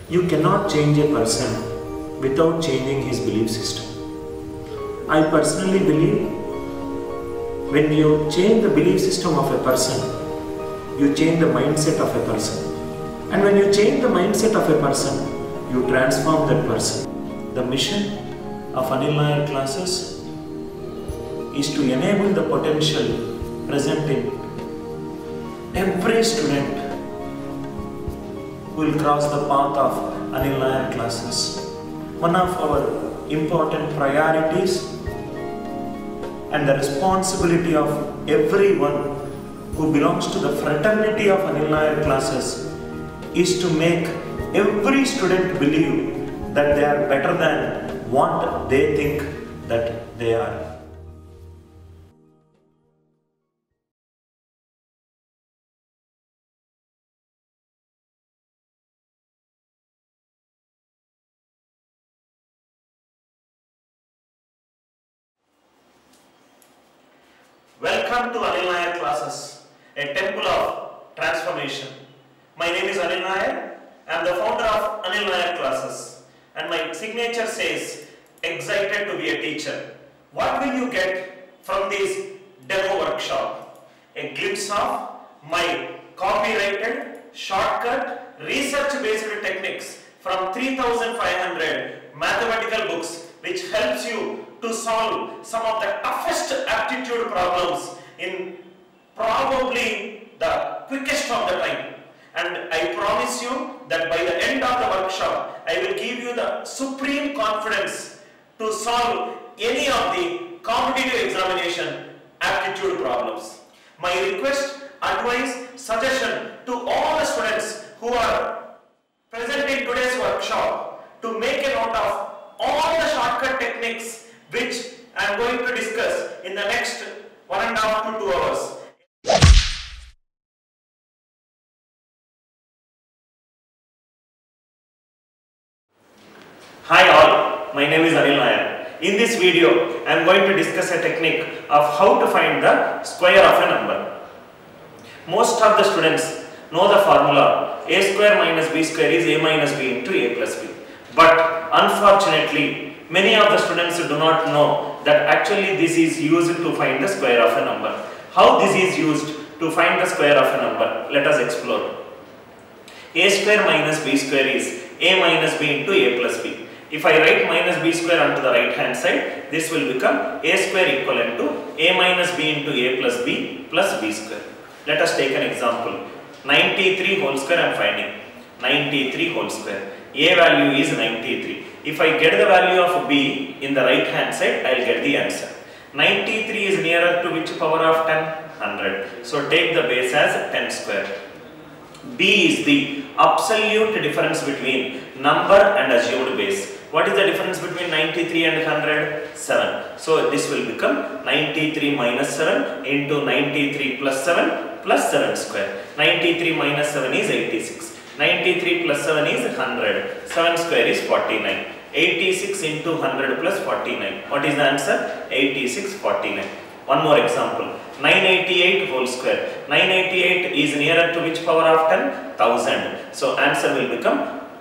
You cannot change a person without changing his belief system. I personally believe when you change the belief system of a person, you change the mindset of a person. And when you change the mindset of a person, you transform that person. The mission of Anil Nair classes is to enable the potential present in every student who will cross the path of Anil Nair classes. One of our important priorities and the responsibility of everyone who belongs to the fraternity of Anil Nair classes is to make every student believe that they are better than what they think that they are. Welcome to Anil Nair classes, a temple of transformation. My name is Anil Nair. I am the founder of Anil Nair classes, and my signature says, excited to be a teacher. What will you get from this demo workshop? A glimpse of my copyrighted, shortcut, research-based techniques from 3,500 mathematical books, which helps you to solve some of the toughest aptitude problems in probably the quickest of the time. And I promise you that by the end of the workshop, I will give you the supreme confidence to solve any of the competitive examination aptitude problems. My request, advice, suggestion to all the students who are present in today's workshop to make a note of all the shortcut techniques which I am going to discuss in the next 1.5 to 2 hours. Hi all, my name is Anil Nair. In this video, I am going to discuss a technique of how to find the square of a number. Most of the students know the formula a square minus b square is a minus b into a plus b. But unfortunately, many of the students do not know that actually this is used to find the square of a number. How this is used to find the square of a number? Let us explore. A square minus b square is a minus b into a plus b. If I write minus b square onto the right hand side, this will become a square equivalent to a minus b into a plus b square. Let us take an example. 93 whole square I am finding. 93 whole square. A value is 93. If I get the value of b in the right hand side, I will get the answer. 93 is nearer to which power of 10? 100. So take the base as 10 square. B is the absolute difference between number and assumed base. What is the difference between 93 and 100? 7. So this will become 93 minus 7 into 93 plus 7 square. 93 minus 7 is 86. 93 plus 7 is 100. 7 square is 49. 86 into 100 plus 49. What is the answer? 86, 49. One more example. 988 whole square. 988 is nearer to which power of 10? 1000. So answer will become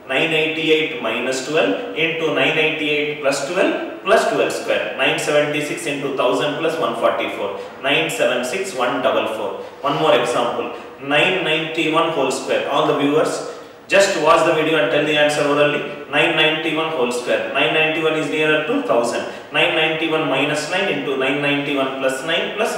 988 minus 12 into 988 plus 12 square. 976 into 1000 plus 144. 976 144. One more example. 991 whole square. All the viewers, just watch the video and tell the answer orally. 991 whole square. 991 is nearer to 1000. 991 minus 9 into 991 plus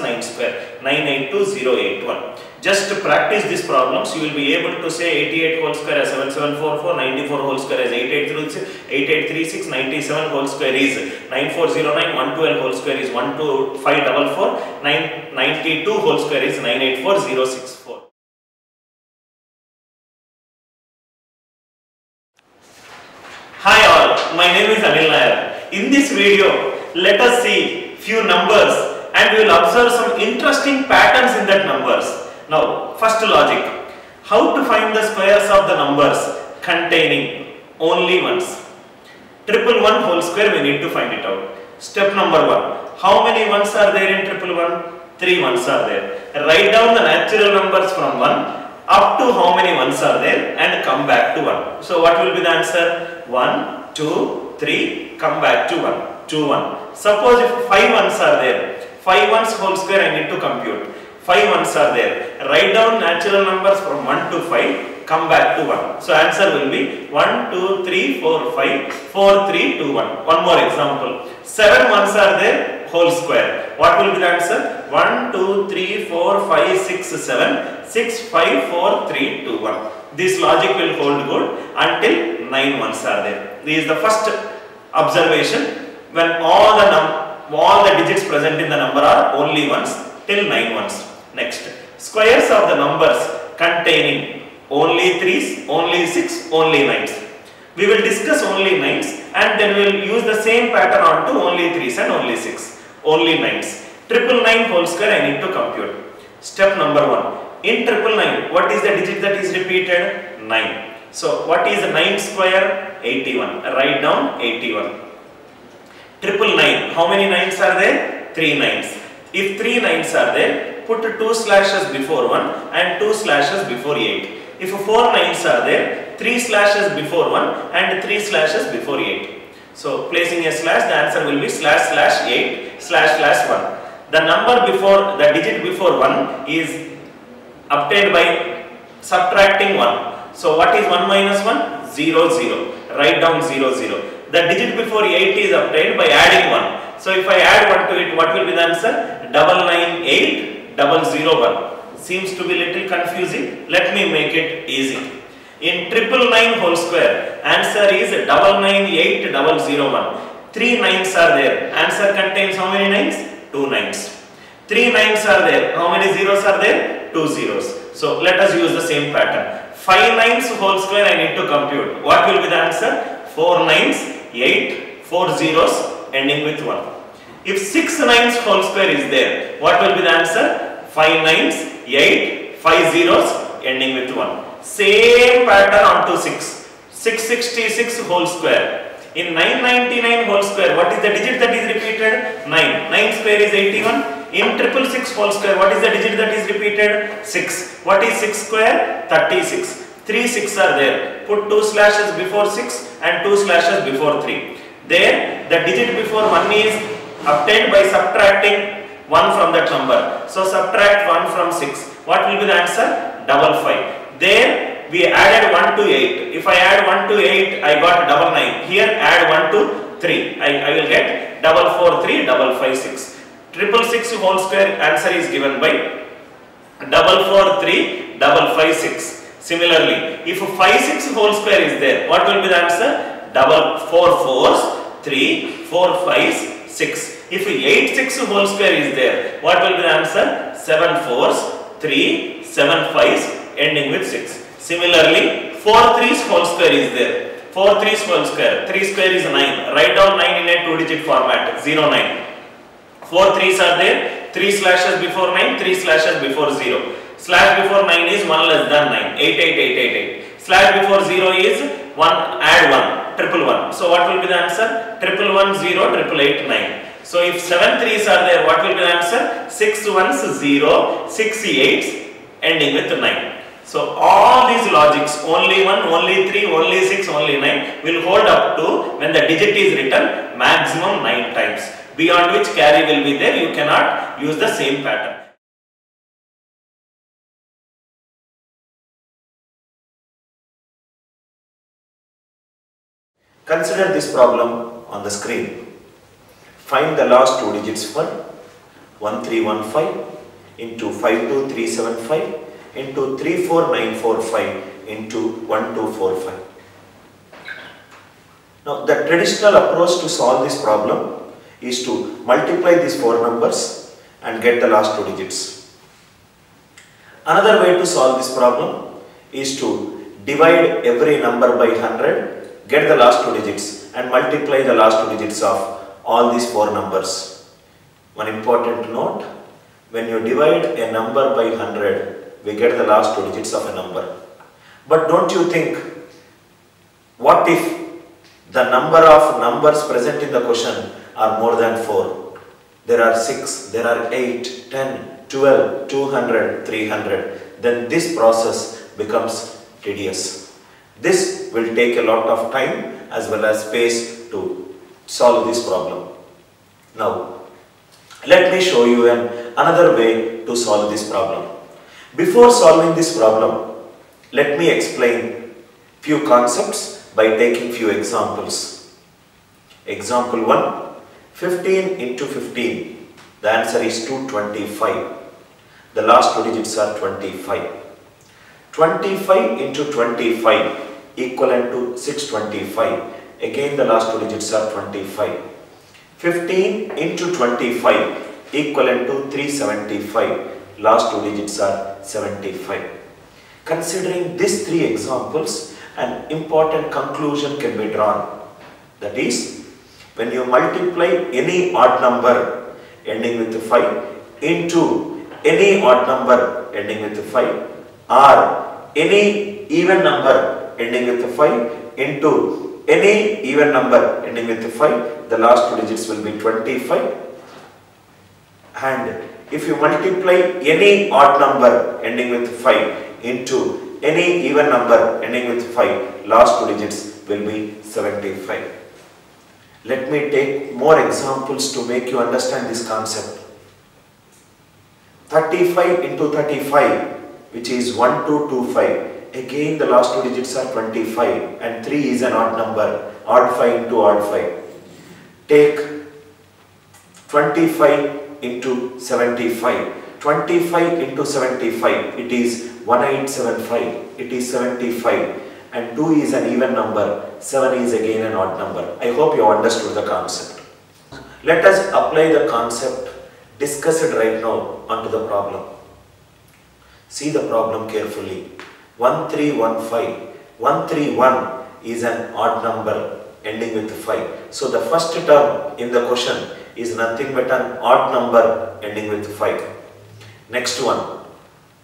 9 square. 982081. Just to practice these problems, you will be able to say 88 whole square as 7744, 94 whole square as 8836, 97 whole square is 9409, 112 whole square is 12544, 992 whole square is 984064. Hi all, my name is Anil Nair. In this video, let us see few numbers and we will observe some interesting patterns in that numbers. Now, first logic. How to find the squares of the numbers containing only ones? 111 whole square, we need to find it out. Step number 1. How many ones are there in 111? 3 ones are there. Write down the natural numbers from 1 up to how many ones are there and come back to 1. So what will be the answer? 1, 2, 3, come back to 1, 2, 1. Suppose if 5 ones are there, 5 ones whole square I need to compute. 5 ones are there. Write down natural numbers from 1 to 5, come back to 1. So answer will be 1, 2, 3, 4, 5, 4, 3, 2, 1. One more example. 7 ones are there, whole square. What will be the answer? 1, 2, 3, 4, 5, 6, 7, 6, 5, 4, 3, 2, 1. This logic will hold good until 9 ones are there. This is the first observation when all the digits present in the number are only ones till 9 ones. Next, squares of the numbers containing only 3s, only 6, only 9s. We will discuss only 9s and then we will use the same pattern on to only 3s and only 6, only 9s. 999 whole square I need to compute. Step number 1. In 999, what is the digit that is repeated? 9. So what is 9 square? 81. Write down 81. 999, how many 9s are there? 3 9s. If 3 9s are there, put 2 slashes before 1 and 2 slashes before 8. If 4 9s are there, 3 slashes before 1 and 3 slashes before 8. So placing a slash, the answer will be slash slash 8 slash slash 1. The number before, the digit before 1 is obtained by subtracting 1. So what is 1 minus 1? 0, 0. Write down 0, 0. The digit before 8 is obtained by adding 1. So if I add 1 to it, what will be the answer? 998 001. Seems to be little confusing. Let me make it easy. In 999 whole square, answer is 998 001. 3 9s are there. Answer contains how many 9s? 2 9s. 3 9s are there. How many zeros are there? 2 zeros. So let us use the same pattern. 5 9s whole square I need to compute. What will be the answer? 4 9s, 8, 4 zeros ending with 1. If 6 9s whole square is there, what will be the answer? 5 9s, 8, 5 zeros ending with 1. Same pattern on to 6. 666 whole square. In 999 whole square, what is the digit that is repeated? 9. 9 square is 81. In 666 whole square, what is the digit that is repeated? 6. What is 6 square? 36. 3 6 are there. Put 2 slashes before 6 and 2 slashes before 3. There, the digit before 1 is obtained by subtracting 1 from that number. So subtract 1 from 6. What will be the answer? 55. There, we added 1 to 8. If I add 1 to 8, I got 99. Here, add 1 to 3. I will get 443 556. 666 whole square answer is given by 443 556. Similarly, if 56 whole square is there, what will be the answer? 4 4s, 3, 4 5s, 6. If 86 whole square is there, what will be the answer? 7 4s, 3, 7 5s ending with 6. Similarly, 4 3s whole square is there. 4 3s whole square. 3 square is 9. Write down 9 in a 2-digit format. 0 9. 4 3s are there. 3 slashes before 9. 3 slashes before 0. Slash before 9 is 1 less than 9. 8 8 8 8 8. Slash before 0 is 1. Add 1. 111. So what will be the answer? 111 0 888 9. So if 7 3s are there, what will be the answer? 6 1s 0, 6 8s ending with 9. So all these logics, only 1, only 3, only 6, only 9 will hold up to when the digit is written maximum 9 times. Beyond which carry will be there, you cannot use the same pattern. Consider this problem on the screen. Find the last 2 digits for 1315 into 52375 into 34945 into 1245. Now the traditional approach to solve this problem is to multiply these 4 numbers and get the last 2 digits. Another way to solve this problem is to divide every number by 100, get the last 2 digits and multiply the last 2 digits of all these 4 numbers. One important note, when you divide a number by 100, we get the last 2 digits of a number. But don't you think, what if the number of numbers present in the question are more than 4? There are 6, there are 8, 10, 12, 200, 300. Then this process becomes tedious. This will take a lot of time as well as space to solve this problem. Now, let me show you another way to solve this problem. Before solving this problem, let me explain few concepts by taking few examples. Example 1, 15 into 15. The answer is 225. The last two digits are 25. 25 into 25 equivalent to 625. Again the last two digits are 25. 15 into 25 equivalent to 375. Last two digits are 75. Considering these three examples, an important conclusion can be drawn. That is, when you multiply any odd number ending with 5 into any odd number ending with 5 or any even number ending with 5 into any even number ending with 5, the last two digits will be 25. And if you multiply any odd number ending with 5 into any even number ending with 5, last two digits will be 75. Let me take more examples to make you understand this concept. 35 into 35, which is 1225. Again the last two digits are 25 and 3 is an odd number. Odd 5 into odd 5. Take 25 into 75. 25 into 75, it is 1875. It is 75. And 2 is an even number. 7 is again an odd number. I hope you understood the concept. Let us apply the concept discussed right now onto the problem. See the problem carefully. 1315. 131 is an odd number ending with 5. So the first term in the question is nothing but an odd number ending with 5. Next one,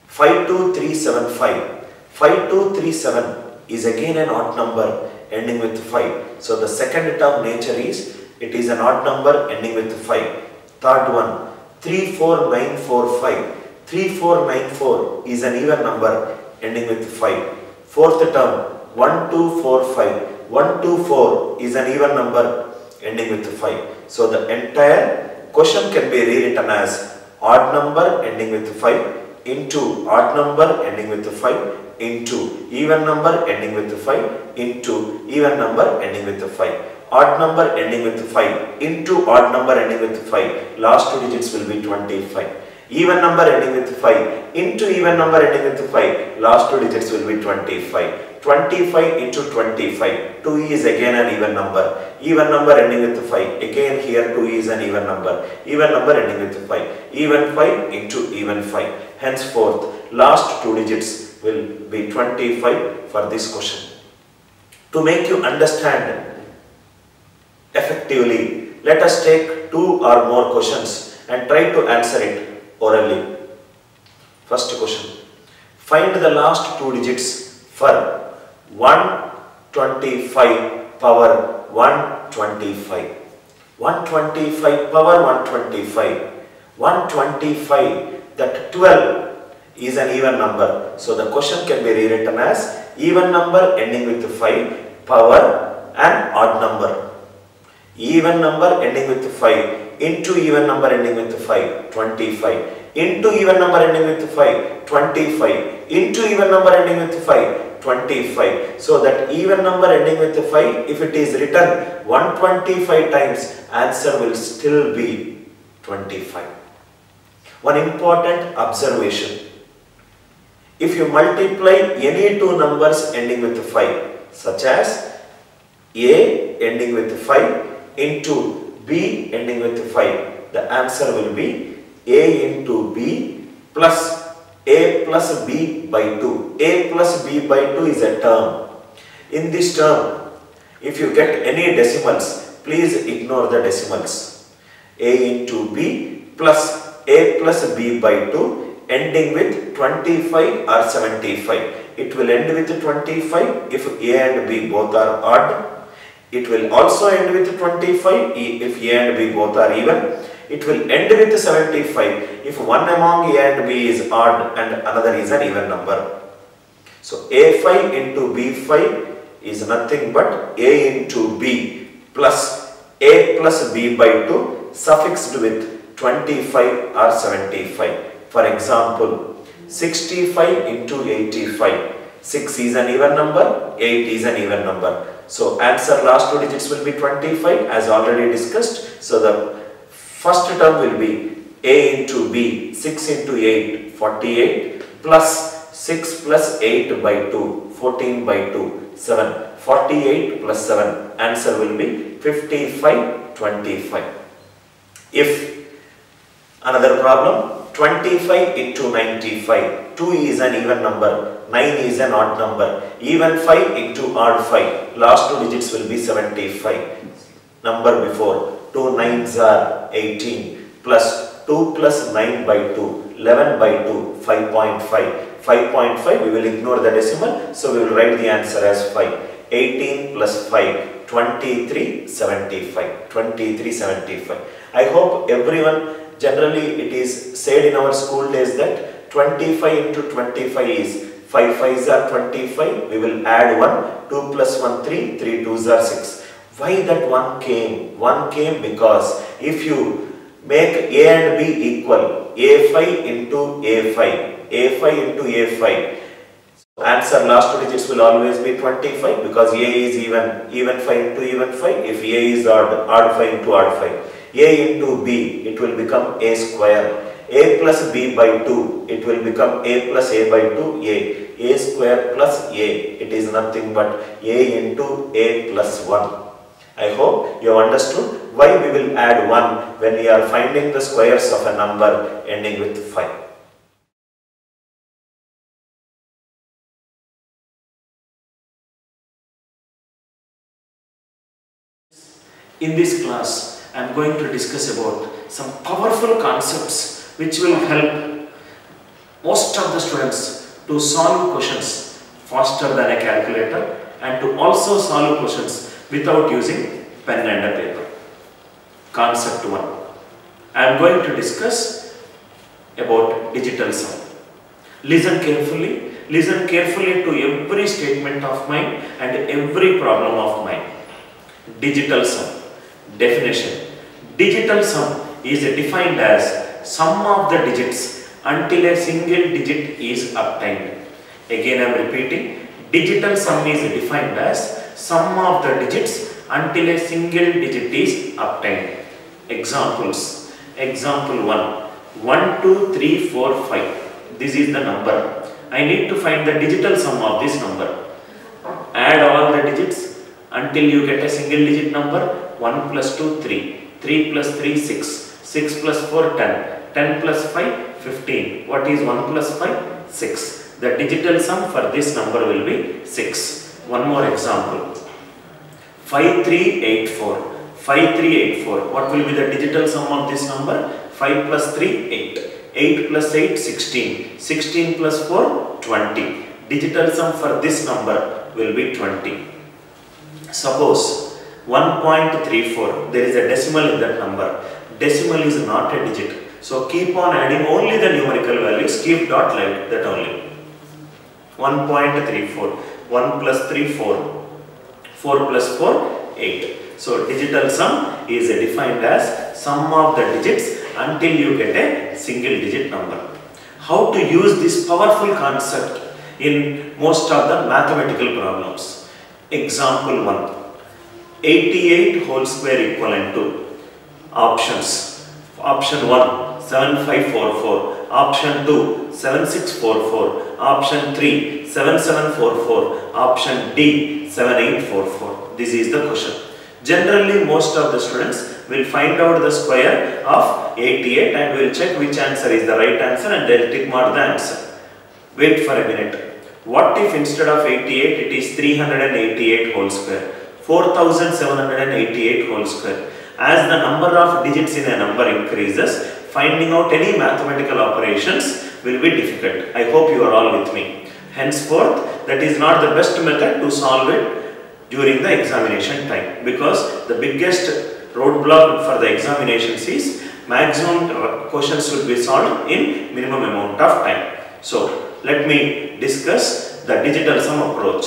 52375. 5237 is again an odd number ending with 5. So the second term nature is, it is an odd number ending with 5. Third one, 34945. 3494 is an even number ending with 5. Fourth term, 1245. 124 is an even number ending with 5. So the entire question can be rewritten as odd number ending with 5 into odd number ending with 5 into even number ending with 5 into even number ending with 5. Odd number ending with 5 into odd number ending with 5. Last two digits will be 25. Even number ending with 5 into even number ending with 5. Last two digits will be 25. 25 into 25. 2 is again an even number. Even number ending with 5. Again here 2 is an even number. Even number ending with 5. Even 5 into even 5. Henceforth, last two digits will be 25 for this question. To make you understand effectively, let us take 2 or more questions and try to answer it orally. First question. Find the last two digits for 125 power 125. 125 power 125. 125, that 12 is an even number. So the question can be rewritten as even number ending with 5 power an odd number. Even number ending with 5 into even number ending with 5, 25. Into even number ending with 5, 25. Into even number ending with 5, 25. So that even number ending with 5, if it is written 125 times, answer will still be 25. One important observation. If you multiply any two numbers ending with 5, such as A ending with 5 into B ending with 5, the answer will be A into B plus A plus B by 2. A plus B by 2 is a term. In this term, if you get any decimals, please ignore the decimals. A into B plus A plus B by 2 ending with 25 or 75. It will end with 25 if A and B both are odd. It will also end with 25 if A and B both are even. It will end with 75 if one among A and B is odd and another is an even number. So A5 into B5 is nothing but A into B plus A plus B by 2 suffixed with 25 or 75. For example, 65 into 85. 6 is an even number, 8 is an even number. So answer last two digits will be 25 as already discussed. So the first term will be A into B, 6 into 8, 48 plus 6 plus 8 by 2, 14 by 2, 7. 48 plus 7, answer will be 55, 25. If another problem, 25 into 95, 2 is an even number, 9 is an odd number, even 5 into odd 5, last two digits will be 75. Number before, 2 9s are 18 plus 2 plus 9 by 2, 11 by 2, 5.5. 5.5, we will ignore the decimal, so we will write the answer as 5. 18 plus 5, 23, 75. 23, 75. I hope everyone, generally it is said in our school days that 25 into 25 is 5 5s are 25, we will add 1, 2 plus 1, 3, 3 2s are 6. Why that 1 came? 1 came because if you make A and B equal, A5 into A5, A5 into A5, answer last two digits will always be 25 because A is even 5 into even 5. If A is odd 5 into odd 5. A into B, it will become A square. A plus B by 2, it will become A plus A by 2, A square plus A, it is nothing but A into A plus 1. I hope you have understood why we will add 1 when we are finding the squares of a number ending with 5. In this class, I am going to discuss about some powerful concepts which will help most of the students to solve questions faster than a calculator and to also solve questions without using pen and a paper. Concept 1. I am going to discuss about digital sum. Listen carefully to every statement of mine and every problem of mine. Digital sum. Definition. Digital sum is defined as sum of the digits until a single digit is obtained. Again I am repeating. Digital sum is defined as sum of the digits until a single digit is obtained. Examples. Example 1. 1, 2, 3, 4, 5. This is the number. I need to find the digital sum of this number. Add all the digits until you get a single digit number. 1 plus 2, 3. 3 plus 3, 6. 6 plus 4, 10. 10 plus 5, 15. What is 1 plus 5? 6. The digital sum for this number will be 6. One more example. 5384. 5384. What will be the digital sum of this number? 5 plus 3, 8. 8 plus 8, 16. 16 plus 4, 20. Digital sum for this number will be 20. Suppose 1.34. There is a decimal in that number. Decimal is not a digit. So keep on adding only the numerical values. Keep dot like that only. 1.34. 1 plus 3, 4. 4 plus 4, 8. So digital sum is defined as sum of the digits until you get a single digit number. How to use this powerful concept in most of the mathematical problems? Example 1. 88 whole square equivalent to options. Option 1 7544, option 2 7644, option 3 7744, option D 7844. This is the question. Generally most of the students will find out the square of 88 and will check which answer is the right answer and they will tick mark the answer. Wait for a minute. What if instead of 88 it is 388 whole square? 4788 whole square. As the number of digits in a number increases, finding out any mathematical operations will be difficult. I hope you are all with me. Henceforth, that is not the best method to solve it during the examination time, because the biggest roadblock for the examinations is maximum questions should be solved in minimum amount of time. So, let me discuss the digital sum approach.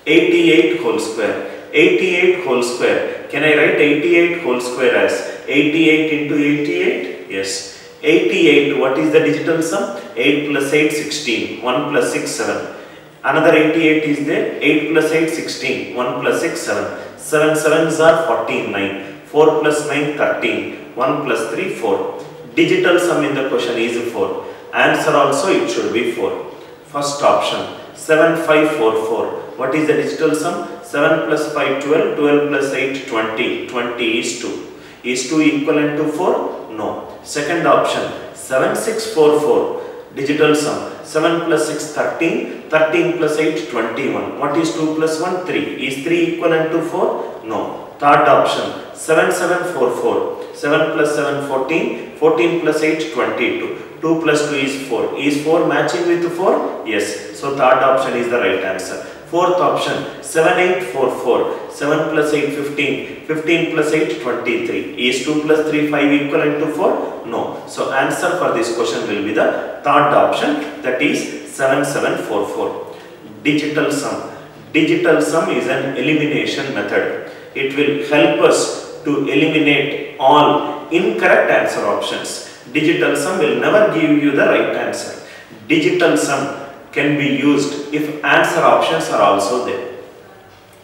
88 whole square. 88 whole square. Can I write 88 whole square as 88 into 88? Yes. 88, what is the digital sum? 8 plus 8, 16. 1 plus 6, 7. Another 88 is there. 8 plus 8, 16. 1 plus 6, 7. 7 sevens are 49. 4 plus 9, 13. 1 plus 3, 4. Digital sum in the question is 4. Answer also it should be 4. First option 7544. What is the digital sum? 7 plus 5, 12. 12 plus 8, 20. 20 is 2. Is 2 equivalent to 4? No. Second option 7644. Digital sum 7 plus 6, 13. 13 plus 8, 21. What is 2 plus 1? 3. Is 3 equivalent to 4? No. Third option 7744. 7 plus 7, 14. 14 plus 8, 22. 2 plus 2 is 4. Is 4 matching with 4? Yes. So third option is the right answer. Fourth option 7844. 7 plus 8, 15. 15 plus 8, 23. Is 2 plus 3, 5 equivalent to 4? No. So answer for this question will be the third option, that is 7744. Digital sum. Digital sum is an elimination method. It will help us to eliminate all incorrect answer options. Digital sum will never give you the right answer. Digital sum can be used if answer options are also there.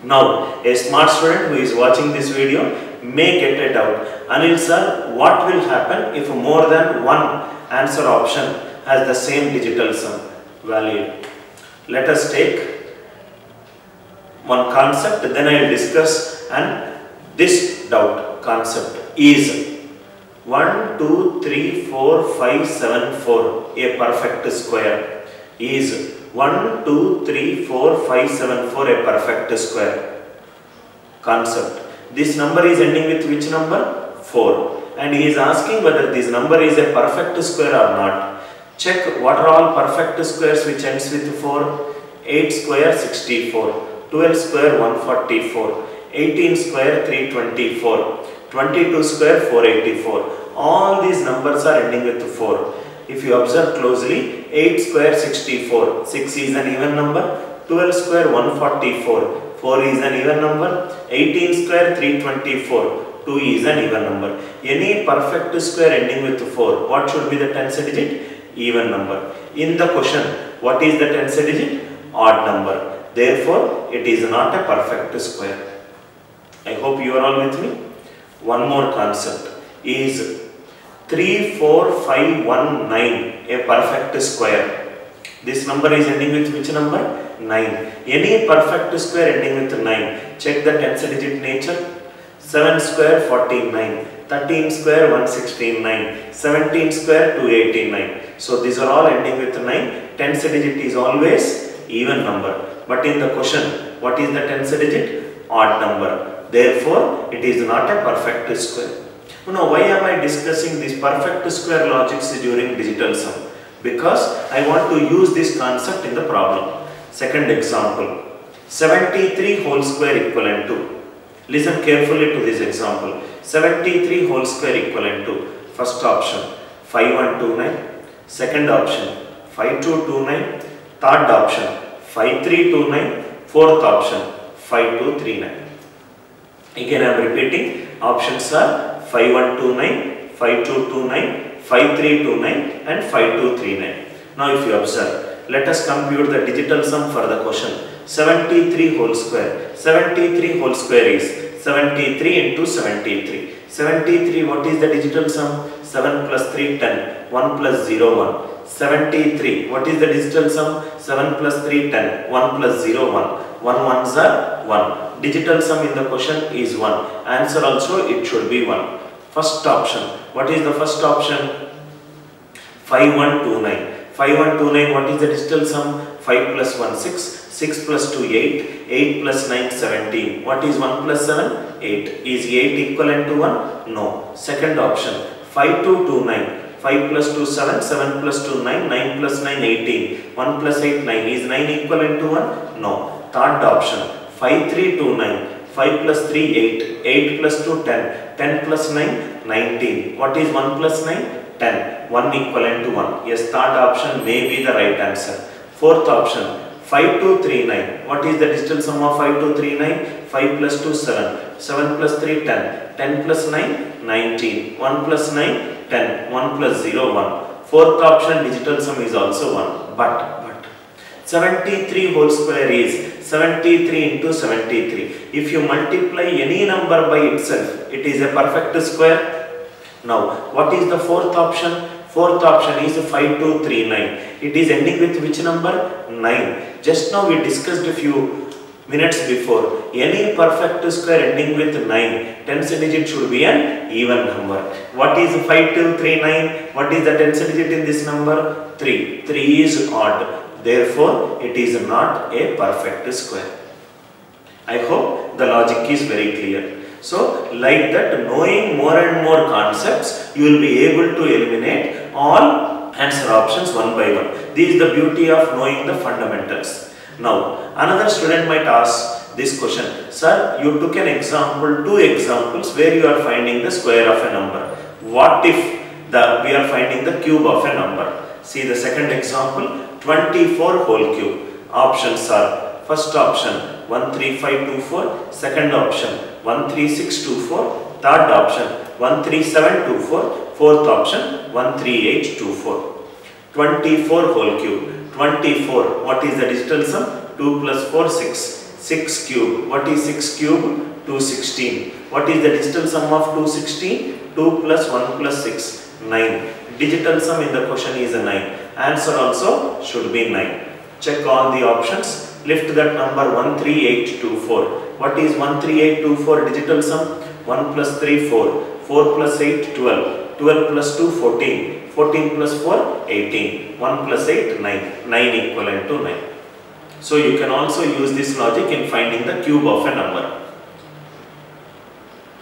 Now, a smart student who is watching this video may get a doubt. Anil sir, what will happen if more than one answer option has the same digital sum value? Let us take one concept, then I will discuss, and this doubt concept is 1, 2, 3, 4, 5, 7, 4, a perfect square. Is 1, 2, 3, 4, 5, 7, 4 a perfect square? Concept. This number is ending with which number? 4. And he is asking whether this number is a perfect square or not. Check what are all perfect squares which ends with 4. 8 square 64. 12 square 144. 18 square 324. 22 square 484. All these numbers are ending with 4. If you observe closely, 8 square 64, 6 is an even number. 12 square 144, 4 is an even number. 18 square 324, 2 is an even number. Any perfect square ending with 4, what should be the tens digit? Even number. In the question, what is the tens digit? Odd number. Therefore, it is not a perfect square. I hope you are all with me. One more concept is 3, 4, 5, 1, 9, a perfect square. This number is ending with which number? 9. Any perfect square ending with 9. Check the tens digit nature. 7 square 49. 13 square 169. 17 square 289. So these are all ending with 9. Tens digit is always even number. But in the question, what is the tens digit? Odd number. Therefore, it is not a perfect square. Now, why am I discussing this perfect square logics during digital sum? Because I want to use this concept in the problem. Second example, 73 whole square equivalent to. Listen carefully to this example. 73 whole square equivalent to. First option, 5129. Second option, 5229. Third option, 5329. Fourth option, 5239. Again, I am repeating. Options are 5129, 5229, 5329 and 5239. Now if you observe, let us compute the digital sum for the question. 73 whole square. 73 whole square is 73 into 73. 73, what is the digital sum? 7 plus 3, 10. 1 plus 0, 1. 73, what is the digital sum? 7 plus 3, 10. 1 plus 0, 1. 1 ones are 1. Digital sum in the question is 1. Answer also it should be 1. First option. What is the first option? 5129. 5129, what is the digital sum? 5 plus 1, 6. 6 plus 2, 8. 8 plus 9, 17. What is 1 plus 7? 8. Is 8 equivalent to 1? No. Second option. 5229. 5 plus 2, 7. 7 plus 2, 9. 9 plus 9, 18. 1 plus 8, 9. Is 9 equivalent to 1? No. Third option. 5329. 5 plus 3, 8. 8 plus 2, 10. 10 plus 9, 19. What is 1 plus 9? 10. 1 equivalent to 1. Yes, third option may be the right answer. Fourth option. 5239. What is the digital sum of 5239? 5 plus 2 7. 7 plus 3 10. 10 plus 9 19. 1 plus 9 10. 1 plus 0 1. Fourth option digital sum is also 1. But 73 whole square is 73 into 73. If you multiply any number by itself, it is a perfect square. Now, what is the fourth option? Fourth option is 5239. It is ending with which number? 9. Just now we discussed a few minutes before. Any perfect square ending with 9, tens digit should be an even number. What is 5239? What is the tens digit in this number? 3. 3 is odd. Therefore, it is not a perfect square. I hope the logic is very clear. So, like that, knowing more and more concepts, you will be able to eliminate all answer options one by one. This is the beauty of knowing the fundamentals. Now, another student might ask this question. Sir, you took an example, 2 examples where you are finding the square of a number. What if we are finding the cube of a number? See the second example, 24 whole cube. Options are, first option 13524, second option 13624, third option 13724, fourth option 13824. 24 whole cube. 24, what is the digital sum? 2 plus 4 6. 6 cube, what is 6 cube? 216. What is the digital sum of 216? 2 plus 1 plus 6, 9. Digital sum in the question is a 9. Answer also should be 9. Check all the options. Lift that number 13824. What is 13824 digital sum? 1 plus 3 4. 4 plus 8 12. 12 plus 2 14. 14 plus 4 18. 1 plus 8 9. 9 equivalent to 9. So you can also use this logic in finding the cube of a number.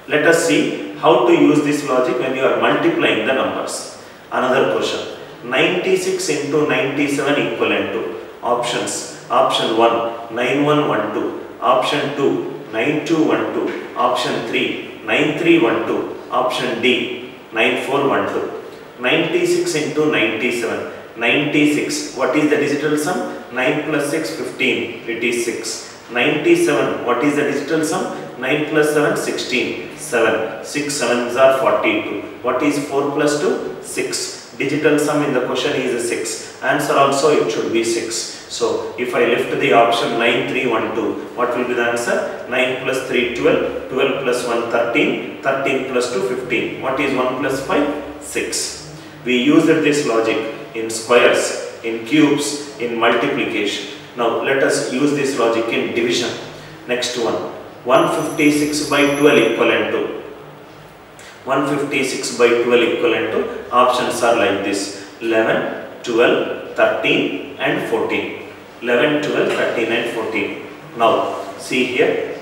Let us see how to use this logic when you are multiplying the numbers. Another question. 96 into 97 equivalent to options. Option 1 9112. Option 2 9212. Option 3 9312. Option D 9412. 96 into 97. 96. What is the digital sum? 9 plus 6 15. It is 6. 97. What is the digital sum? 9 plus 7 16. 7. 6 sevens are 42. What is 4 plus 2? 6. Digital sum in the question is 6. Answer also it should be 6. So if I lift the option 9312, what will be the answer? 9 plus 3 12. 12 plus 1 13. 13 plus 2 15. What is 1 plus 5? 6. We used this logic in squares, in cubes, in multiplication. Now let us use this logic in division. Next one. 156 by 12 equivalent to 156 by 12 equivalent to options are like this: 11, 12, 13 and 14. 11, 12, 13 and 14. Now see here,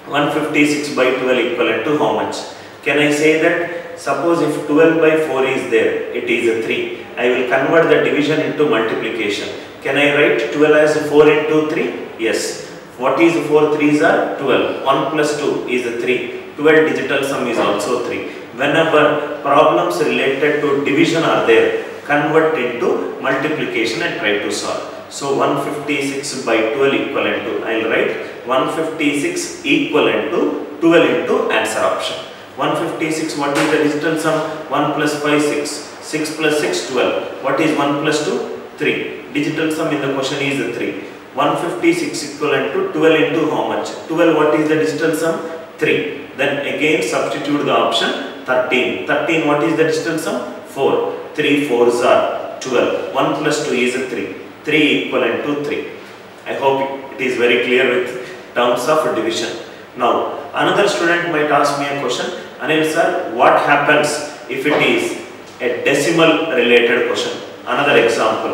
156 by 12 equivalent to how much? Can I say that suppose if 12 by 4 is there, it is a 3. I will convert the division into multiplication. Can I write 12 as 4 into 3? Yes. What is 4 3s are 12. 1 plus 2 is a 3. 12 digital sum is also 3. Whenever problems related to division are there, convert into multiplication and try to solve. So 156 by 12 equivalent to, I will write 156 equivalent to 12 into answer option. 156, what is the digital sum? 1 plus 5 6. 6 plus 6 12. What is 1 plus 2? 3. Digital sum in the question is 3. 156 equivalent to 12 into how much? 12, what is the digital sum? 3. Then again substitute the option 13. 13, what is the digital sum? 4. 3 4s are 12. 1 plus 2 is 3. 3 equivalent to 3. I hope it is very clear with terms of division. Now, another student might ask me a question. Anil sir, what happens if it is a decimal related question? Another example.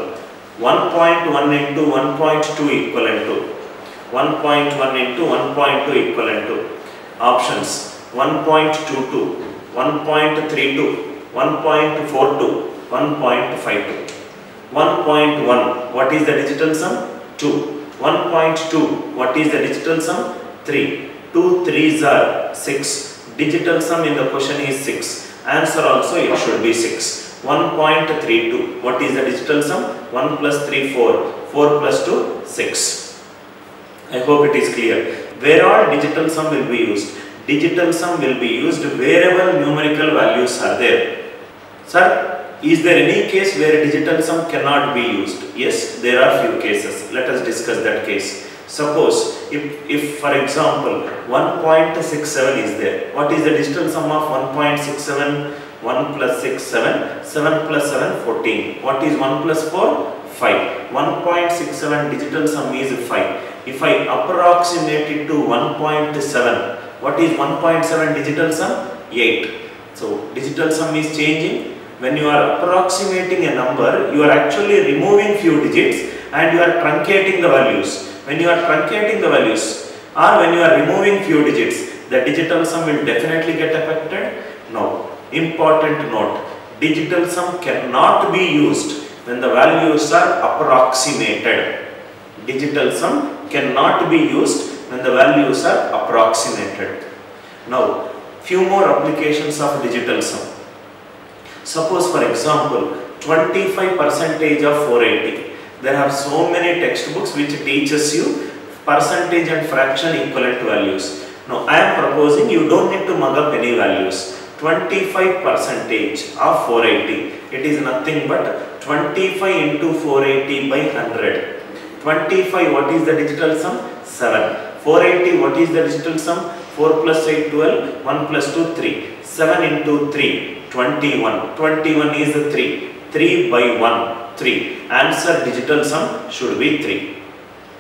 1.1 into 1.2 equivalent to 1.1 into 1.2 equivalent to options 1.22, 1.32, 1.42, 1.52. 1.1, what is the digital sum? 2. 1.2, what is the digital sum? 3. 2 3s are 6. Digital sum in the question is 6. Answer also it should be 6. 1.32, what is the digital sum? 1 plus 3 4. 4 plus 2, 6. I hope it is clear. Where all digital sum will be used? Digital sum will be used wherever numerical values are there. Sir, is there any case where digital sum cannot be used? Yes, there are few cases. Let us discuss that case. Suppose if for example 1.67 is there. What is the digital sum of 1.67? 1 plus 6, 7. 7 plus 7, 14. What is 1 plus 4? 5. 1.67 digital sum is 5. If I approximate it to 1.7, what is 1.7 digital sum? 8. So digital sum is changing. When you are approximating a number, you are actually removing few digits and you are truncating the values. When you are truncating the values or when you are removing few digits, the digital sum will definitely get affected. No. Important note, digital sum cannot be used when the values are approximated. Digital sum cannot be used when the values are approximated. Now, few more applications of digital sum. Suppose for example, 25% of 480. There are so many textbooks which teaches you percentage and fraction equivalent values. Now, I am proposing you don't need to mug up any values. 25% of 480. It is nothing but 25 into 480 by 100. 25, what is the digital sum? 7. 480, what is the digital sum? 4 plus 8, 12. 1 plus 2, 3. 7 into 3, 21. 21 is 3. 3 by 1, 3. Answer digital sum should be 3.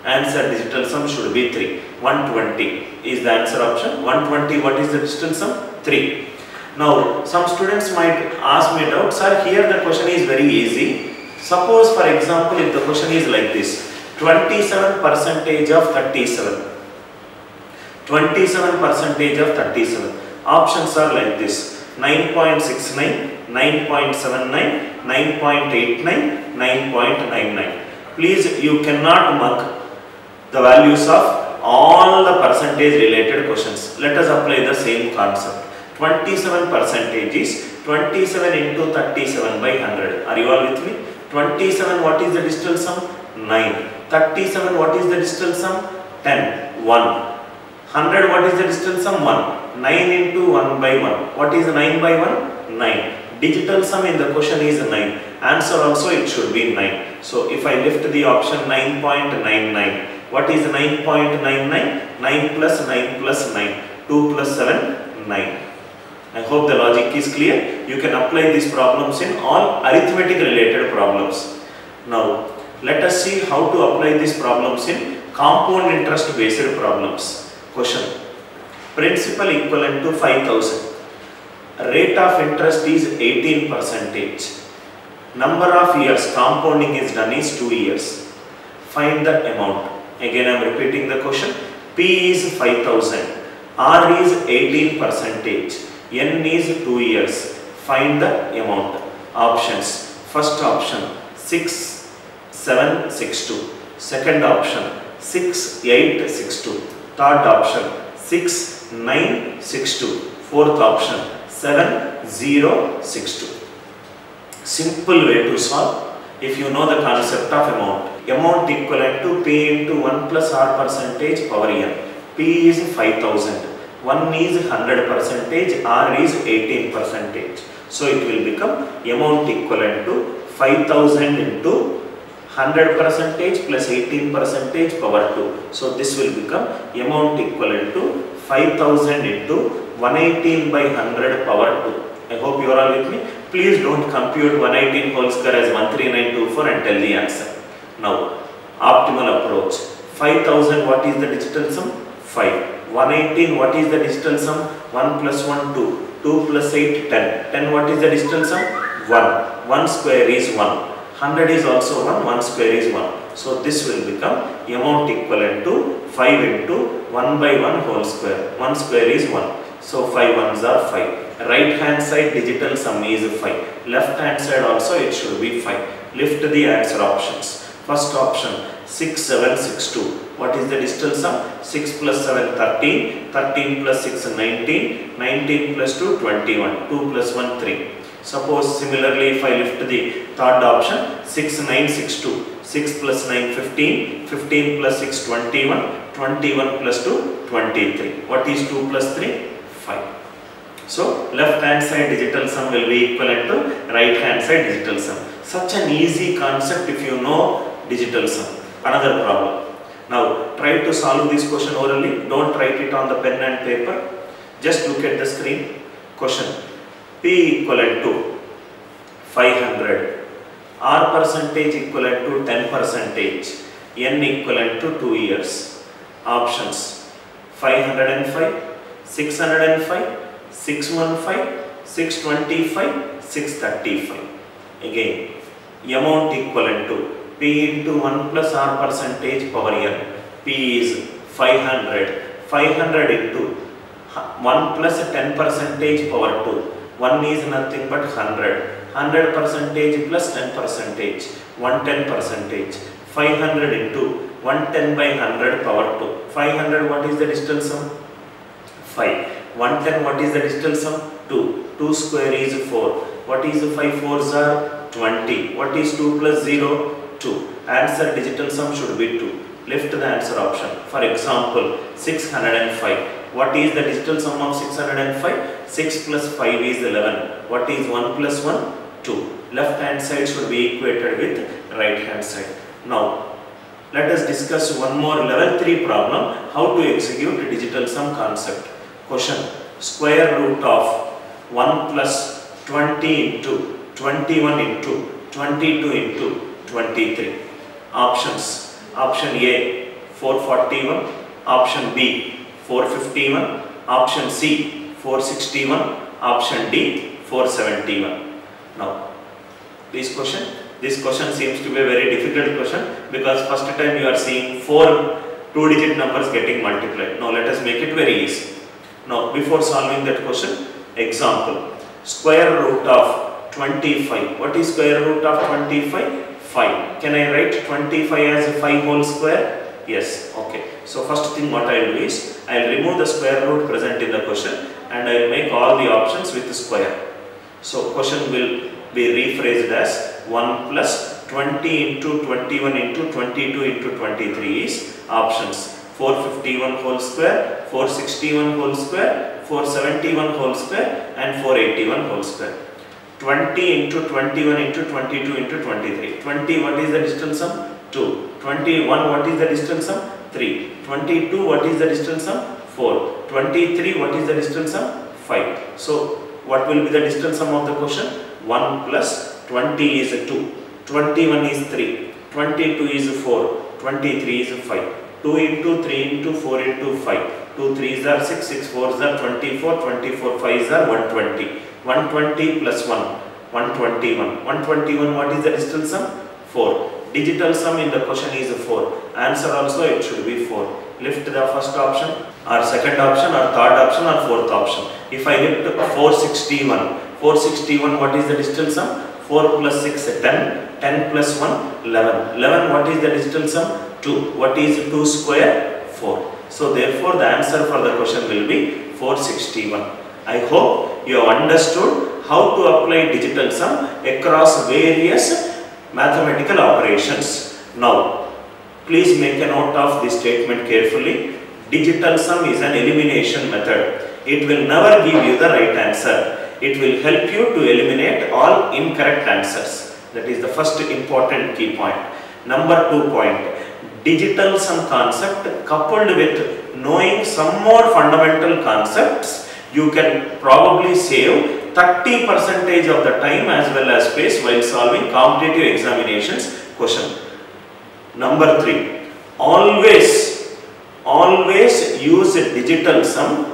Answer digital sum should be 3. 120 is the answer option. 120, what is the digital sum? 3. Now, some students might ask me doubt, sir, here the question is very easy. Suppose for example, if the question is like this, 27% of 37. 27% of 37. Options are like this, 9.69, 9.79, 9.89, 9.99. Please, you cannot mark the values of all the percentage related questions. Let us apply the same concept. 27% is 27 into 37 by 100. Are you all with me? 27, what is the digital sum? 9. 37, what is the digital sum? 10. 1. 100, what is the digital sum? 1. 9 into 1 by 1. What is 9 by 1? 9. Digital sum in the question is 9. Answer also it should be 9. So if I lift the option 9.99. What is 9.99? 9 plus 9 plus 9. 2 plus 7, 9. I hope the logic is clear. You can apply these problems in all arithmetic related problems. Now, let us see how to apply these problems in compound interest based problems. Question. Principal equivalent to 5,000. Rate of interest is 18%. Number of years compounding is done is 2 years. Find the amount. Again I am repeating the question. P is 5,000. R is 18%. N is 2 years. Find the amount. Options. First option 6, 7, 6, 2. Second option 6, 8, 6, 2. Third option 6, 9, 6, 2. Fourth option 7, 0, 6, 2. Simple way to solve. If you know the concept of amount. Amount equivalent to P into 1 plus R percentage power N. P is 5,000. 1 is 100%, R is 18%. So it will become amount equivalent to 5,000 into 100% plus 18% power 2. So this will become amount equivalent to 5,000 into 118 by 100 power 2. I hope you are all with me. Please don't compute 118 whole square as 13924 and tell the answer. Now, optimal approach. 5,000, what is the digital sum? 5. 118, what is the digital sum? 1 plus 1, 2. 2 plus 8, 10. 10, what is the digital sum? 1. 1 square is 1. 100 is also 1. 1 square is 1. So this will become amount equivalent to 5 into 1 by 1 whole square. 1 square is 1. So 5 ones are 5. Right hand side digital sum is 5. Left hand side also it should be 5. Lift the answer options. First option 6, 7, 6, 2. What is the digital sum? 6 plus 7, 13. 13 plus 6, 19. 19 plus 2, 21. 2 plus 1, 3. Suppose similarly if I lift the third option 6, 9, 6, 2. 6 plus 9 15, 15 plus 6 21, 21 plus 2 23. What is 2 plus 3? 5. So left hand side digital sum will be equivalent to right hand side digital sum. Such an easy concept if you know digital sum. Another problem. Now try to solve this question orally. Don't write it on the pen and paper. Just look at the screen. Question. P equivalent to 500. R percentage equivalent to 10 percentage. N equivalent to 2 years. Options. 505, 605, 615, 625, 635. Again, amount equivalent to P into 1 plus R percentage power N. P is 500. 500 into 1 plus 10 percentage power 2. 1 is nothing but 100. 100 percentage plus 10 percentage. 110 percentage. 500 into 110 by 100 power 2. 500, what is the digital sum? 5. 110, what is the digital sum? 2. 2 square is 4. What is 5 fours are 20. What is 2 plus 0? 2. Answer digital sum should be 2. Lift the answer option. For example, 605. What is the digital sum of 605? 6 plus 5 is 11. What is 1 plus 1? 2. Left hand side should be equated with right hand side. Now, let us discuss one more level 3 problem, how to execute digital sum concept. Question. Square root of 1 plus 20 into 21 into 22 into 23. Options. Option A 441, option B 451, option C 461, option D 471. Now, this question seems to be a very difficult question because first time you are seeing 4 two-digit numbers getting multiplied. Now let us make it very easy. Now before solving that question, example, square root of 25. What is square root of 25? 5. Can I write 25 as 5 whole square? Yes. Okay. So first thing what I will do is, I will remove the square root present in the question and I will make all the options with the square. So question will be rephrased as 1 plus 20 into 21 into 22 into 23 is options 451 whole square, 461 whole square, 471 whole square and 481 whole square. 20 into 21 into 22 into 23. 20, what is the digital sum? 2. 21, what is the digital sum? 3. 22, what is the digital sum? 4. 23, what is the digital sum? 5. So, what will be the digital sum of the question? 1 plus 20 is 2. 21 is 3. 22 is 4. 23 is 5. 2 into 3 into 4 into 5. 2 3s are 6, 6 4s are 24, 24 5s are 120. 120 plus 1, 121. 121, what is the digital sum? 4. Digital sum in the question is 4. Answer also it should be 4. Lift the first option or second option or third option or fourth option. If I lift 461, 461, what is the digital sum? 4 plus 6, 10. 10 plus 1, 11. 11, what is the digital sum? 2. What is 2 square? 4. So therefore the answer for the question will be 461. I hope you have understood how to apply digital sum across various mathematical operations. Now, please make a note of this statement carefully. Digital sum is an elimination method. It will never give you the right answer. It will help you to eliminate all incorrect answers. That is the first important key point. Number 2 point. Digital sum concept coupled with knowing some more fundamental concepts, you can probably save 30% of the time as well as space while solving competitive examinations question. Number 3. Always use a digital sum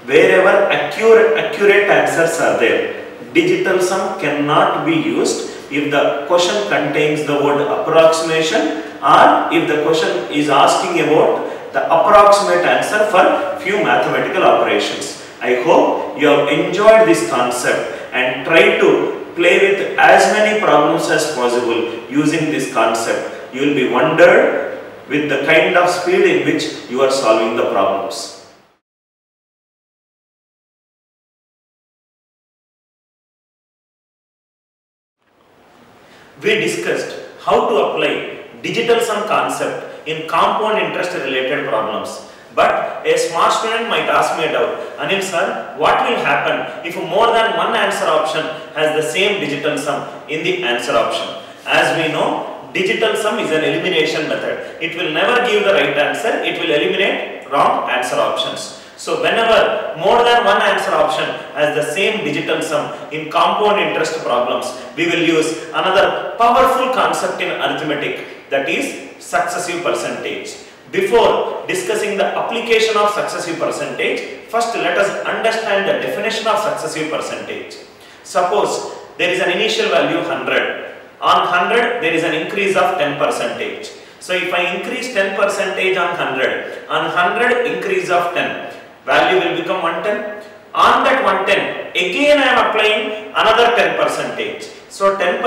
wherever accurate answers are there. Digital sum cannot be used if the question contains the word approximation or if the question is asking about the approximate answer for few mathematical operations. I hope you have enjoyed this concept and try to play with as many problems as possible using this concept. You will be wondered with the kind of speed in which you are solving the problems. We discussed how to apply digital sum concept in compound interest related problems. But a smart student might ask me a doubt, Anil sir, what will happen if more than one answer option has the same digital sum in the answer option? As we know, digital sum is an elimination method. It will never give the right answer, it will eliminate wrong answer options. So whenever more than one answer option has the same digital sum in compound interest problems, we will use another powerful concept in arithmetic, that is successive percentage. Before discussing the application of successive percentage, first let us understand the definition of successive percentage. Suppose there is an initial value 100. On 100 there is an increase of 10%. So if I increase 10% on 100 increase of 10, value will become 110. On that 110, again I am applying another 10%. So 10%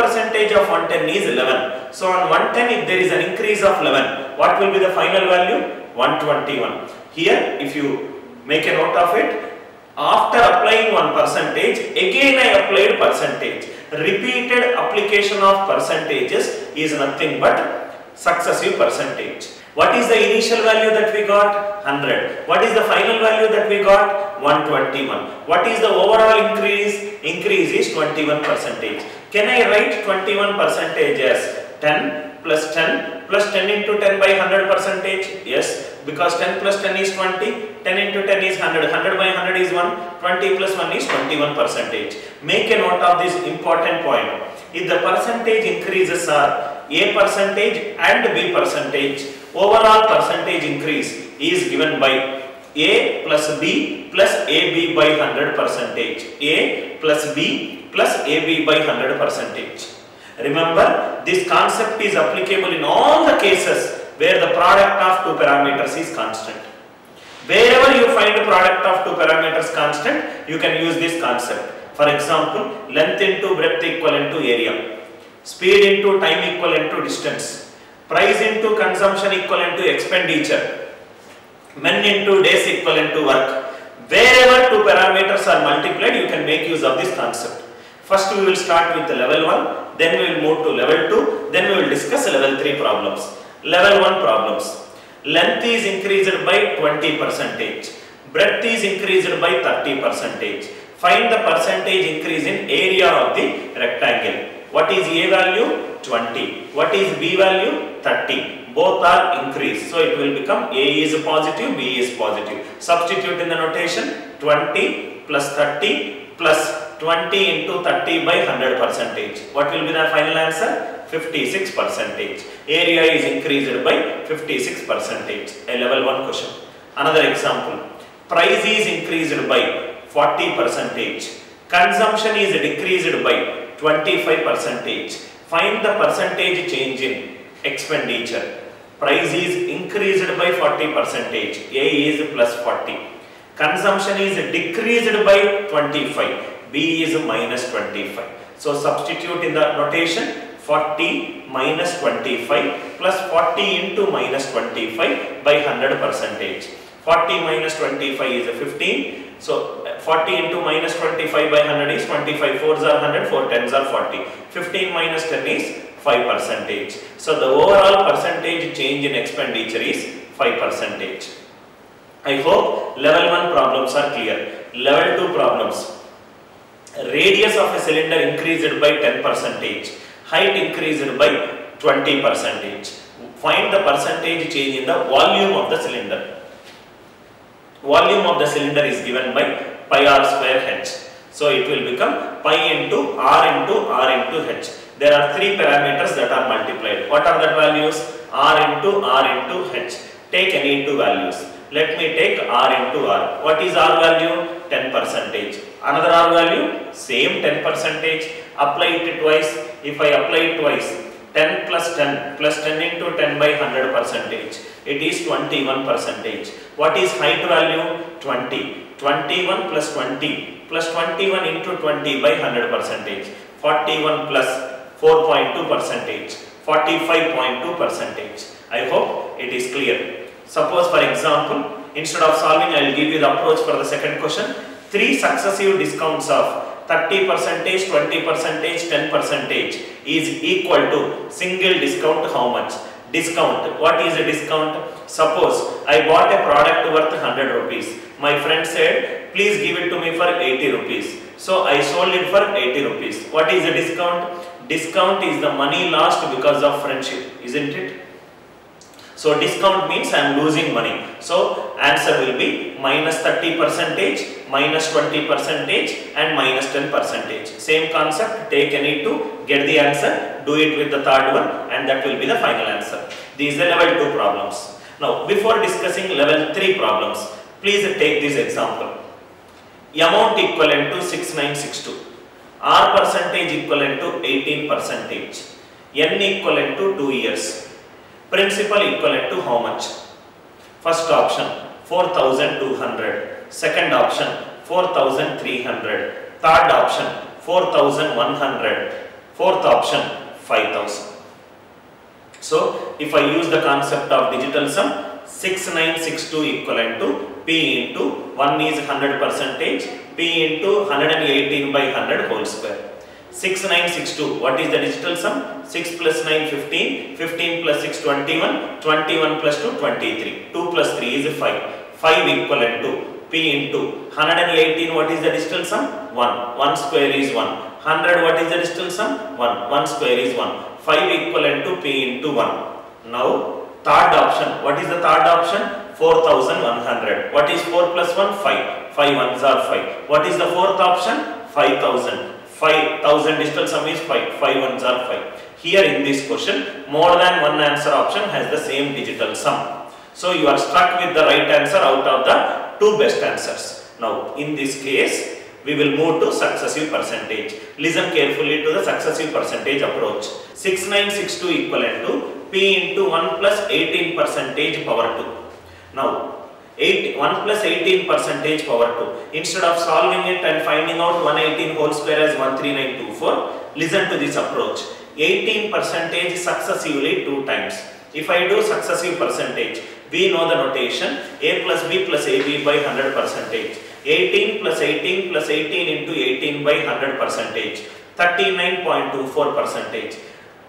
of 110 is 11. So on 110, if there is an increase of 11, what will be the final value? 121. Here, if you make a note of it, after applying 1%, again I applied percentage. Repeated application of percentages is nothing but successive percentage. What is the initial value that we got? 100. What is the final value that we got? 121. What is the overall increase? Increase is 21%. Can I write 21% as 10 plus 10 plus 10 into 10 by 100%? Yes, because 10 plus 10 is 20, 10 into 10 is 100, 100 by 100 is 1, 20 plus 1 is 21%. Make a note of this important point. If the percentage increases are A percentage and B percentage, overall percentage increase is given by A plus B plus AB by 100%. A plus B plus AB by 100%. Remember, this concept is applicable in all the cases where the product of two parameters is constant. Wherever you find the product of two parameters constant, you can use this concept. For example, length into breadth equivalent to area, speed into time equivalent to distance, price into consumption equivalent to expenditure, men into days equivalent to work. Wherever two parameters are multiplied, you can make use of this concept. First we will start with the level 1, then we will move to level 2, then we will discuss level 3 problems. Level 1 problems. Length is increased by 20%, breadth is increased by 30%. Find the percentage increase in area of the rectangle. What is A value? 20. What is B value? 30. Both are increased. So it will become A is positive, B is positive. Substitute in the notation 20 plus 30 plus 20 into 30 by 100%. What will be the final answer? 56%. Area is increased by 56%. A level 1 question. Another example. Price is increased by 40%. Consumption is decreased by 25%. Find the percentage change in expenditure. Price is increased by 40%. A is plus 40. Consumption is decreased by 25. B is minus 25. So substitute in the notation 40 minus 25 plus 40 into minus 25 by 100%. 40 minus 25 is 15. So 40 into minus 25 by 100 is 25. 4s are 100, 4 10s are 40. 15 minus 10 is 5%. So the overall percentage change in expenditure is 5%. I hope level 1 problems are clear. Level 2 problems. Radius of a cylinder increased by 10%. Height increased by 20%. Find the percentage change in the volume of the cylinder. Volume of the cylinder is given by pi r square h. So it will become pi into r into h. There are 3 parameters that are multiplied. What are the values? R into h. Take any 2 values. Let me take r into r. What is r value? 10%. Another r value? Same 10%. Apply it twice. If I apply it twice, 10 plus 10 plus 10 into 10 by 100%. It is 21%. What is height value? 20. 21 plus 20 plus 21 into 20 by 100%. 41 plus 4.2%. 45.2%. I hope it is clear. Suppose for example, instead of solving, I will give you the approach for the second question. 3 successive discounts of 30%, 20%, 10% is equal to single discount how much? Discount. What is a discount? Suppose I bought a product worth 100 rupees. My friend said, please give it to me for 80 rupees. So I sold it for 80 rupees. What is a discount? Discount is the money lost because of friendship, isn't it? So discount means I am losing money. So answer will be minus 30%, minus 20% and minus 10%. Same concept, take any two, get the answer, do it with the third one and that will be the final answer. These are level 2 problems. Now before discussing level 3 problems, please take this example. Amount equivalent to 6962. R percentage equivalent to 18%. N equivalent to 2 years. Principal equivalent to how much? First option 4,200. Second option 4,300. Third option 4,100. Fourth option 5,000. So if I use the concept of digital sum, 6962 equivalent to P into 1 is 100%, P into 118 by 100 whole square. 6962, what is the digital sum? 6 plus 9, 15, 15 plus 6, 21, 21 plus 2, 23, 2 plus 3 is 5, 5 equivalent to P into 118, what is the digital sum? 1, 1 square is 1, 100, what is the digital sum? 1, 1 square is 1, 5 equivalent to P into 1. Now, third option, what is the third option? 4,100, what is 4 plus 1? 5, 5 ones are 5, what is the fourth option? 5,000. 5,000 digital sum is 5, 5 ones are 5. Here in this question, more than one answer option has the same digital sum. So you are stuck with the right answer out of the two best answers. Now in this case, we will move to successive percentage. Listen carefully to the successive percentage approach. 6962 equivalent to P into 1 plus 18% power 2. Now 1 plus 18% power 2. Instead of solving it and finding out 118 whole square as 13924, listen to this approach. 18% successively 2 times. If I do successive percentage, we know the notation A plus B plus AB by 100%. 18 plus 18 plus 18 into 18 by 100%. 39.24%.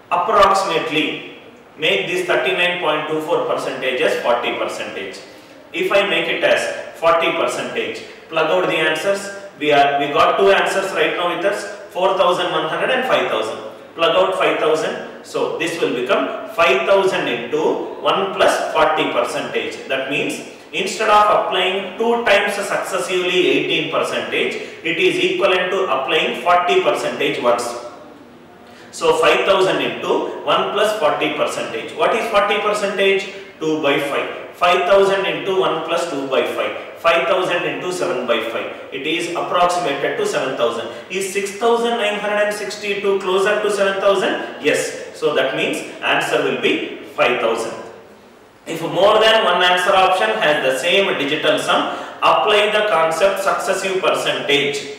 Approximately make this 39.24% as 40%. If I make it as 40%, plug out the answers. We got two answers right now with us, 4,100 and 5,000. Plug out 5,000. So this will become 5,000 into 1 plus 40%. That means instead of applying 2 times successively 18%, it is equivalent to applying 40% once. So 5,000 into 1 plus 40%. What is 40%? 2 by 5. 5,000 into 1 plus 2 by 5. 5,000 into 7 by 5. It is approximated to 7,000. Is 6,962 closer to 7,000? Yes. So that means answer will be 5,000. If more than one answer option has the same digital sum, apply the concept successive percentage.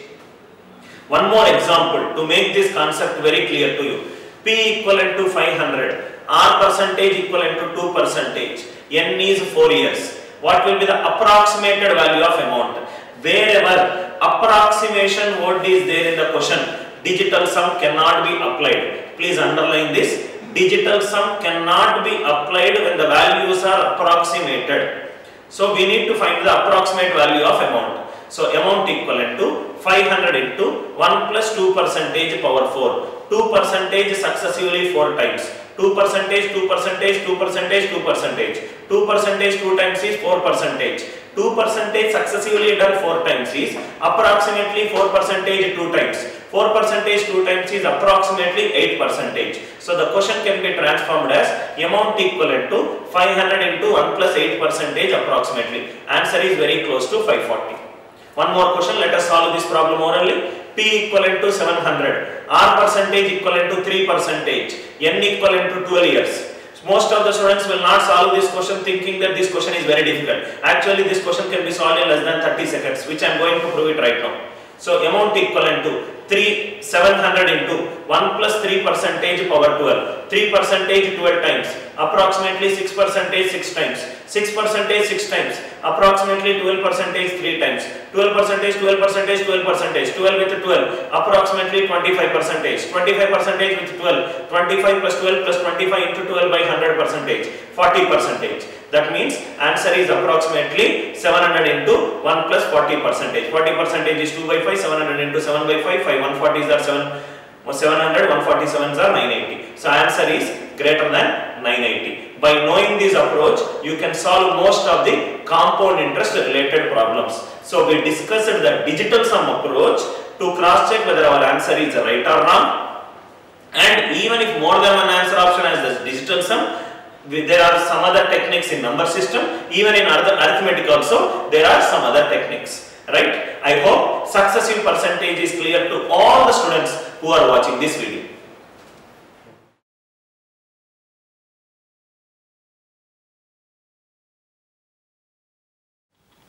One more example to make this concept very clear to you. P equivalent to 500. R percentage equivalent to 2%. N is 4 years. What will be the approximated value of amount? Wherever approximation word is there in the question, digital sum cannot be applied. Please underline this. Digital sum cannot be applied when the values are approximated. So we need to find the approximate value of amount. So amount equivalent to 500 into 1 plus 2% power 4. 2% successively 4 times. 2%, 2%, 2%, 2%. 2% 2 times is 4%. 2% successively done 4 times is approximately 4% 2 times. 4% 2 times is approximately 8%. So the question can be transformed as amount equivalent to 500 into 1 plus 8% approximately. Answer is very close to 540. One more question, let us solve this problem orally. P equivalent to 700, R percentage equivalent to 3%, N equivalent to 12 years. Most of the students will not solve this question thinking that this question is very difficult. Actually, this question can be solved in less than 30 seconds, which I am going to prove it right now. So, amount equivalent to 700 into 1 plus 3% power 12. 3% 12 times, approximately 6% 6 times. 6% 6 times, approximately 12% 3 times, 12%, 12%, 12%, 12 with 12, approximately 25%, 25% with 12, 25 plus 12 plus 25 into 12 by 100%, 40%. That means answer is approximately 700 into 1 plus 40%. 40% is 2 by 5, 700 into 7 by 5, 140s are 700, 147s are 980. So answer is greater than 980. By knowing this approach, you can solve most of the compound interest related problems. So we discussed the digital sum approach to cross check whether our answer is right or wrong. And even if more than one answer option has the digital sum, there are some other techniques in number system. Even in arithmetic also, there are some other techniques. Right? I hope successive percentage is clear to all the students who are watching this video.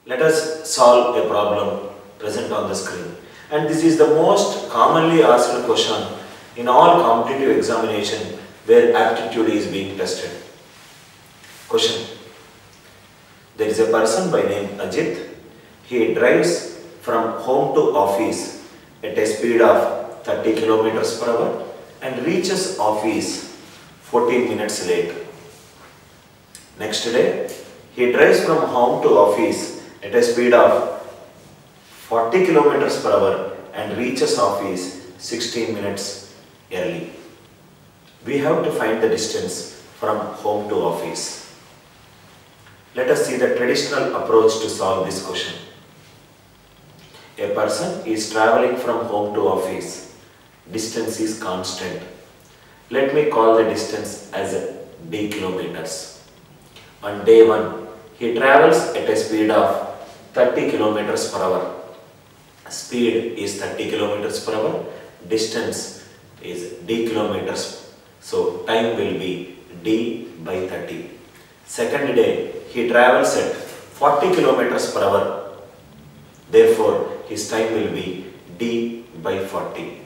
Let us solve a problem present on the screen. And this is the most commonly asked question in all competitive examination where aptitude is being tested. Question. There is a person by name Ajit. He drives from home to office at a speed of 30 kilometers per hour and reaches office 14 minutes late. Next day, he drives from home to office at a speed of 40 kilometers per hour and reaches office 16 minutes early. We have to find the distance from home to office. Let us see the traditional approach to solve this question. A person is traveling from home to office. Distance is constant. Let me call the distance as d kilometers. On day 1, he travels at a speed of 30 kilometers per hour. Speed is 30 kilometers per hour. Distance is d kilometers. So time will be d by 30. Second day, he travels at 40 kilometers per hour. Therefore, his time will be d by 40.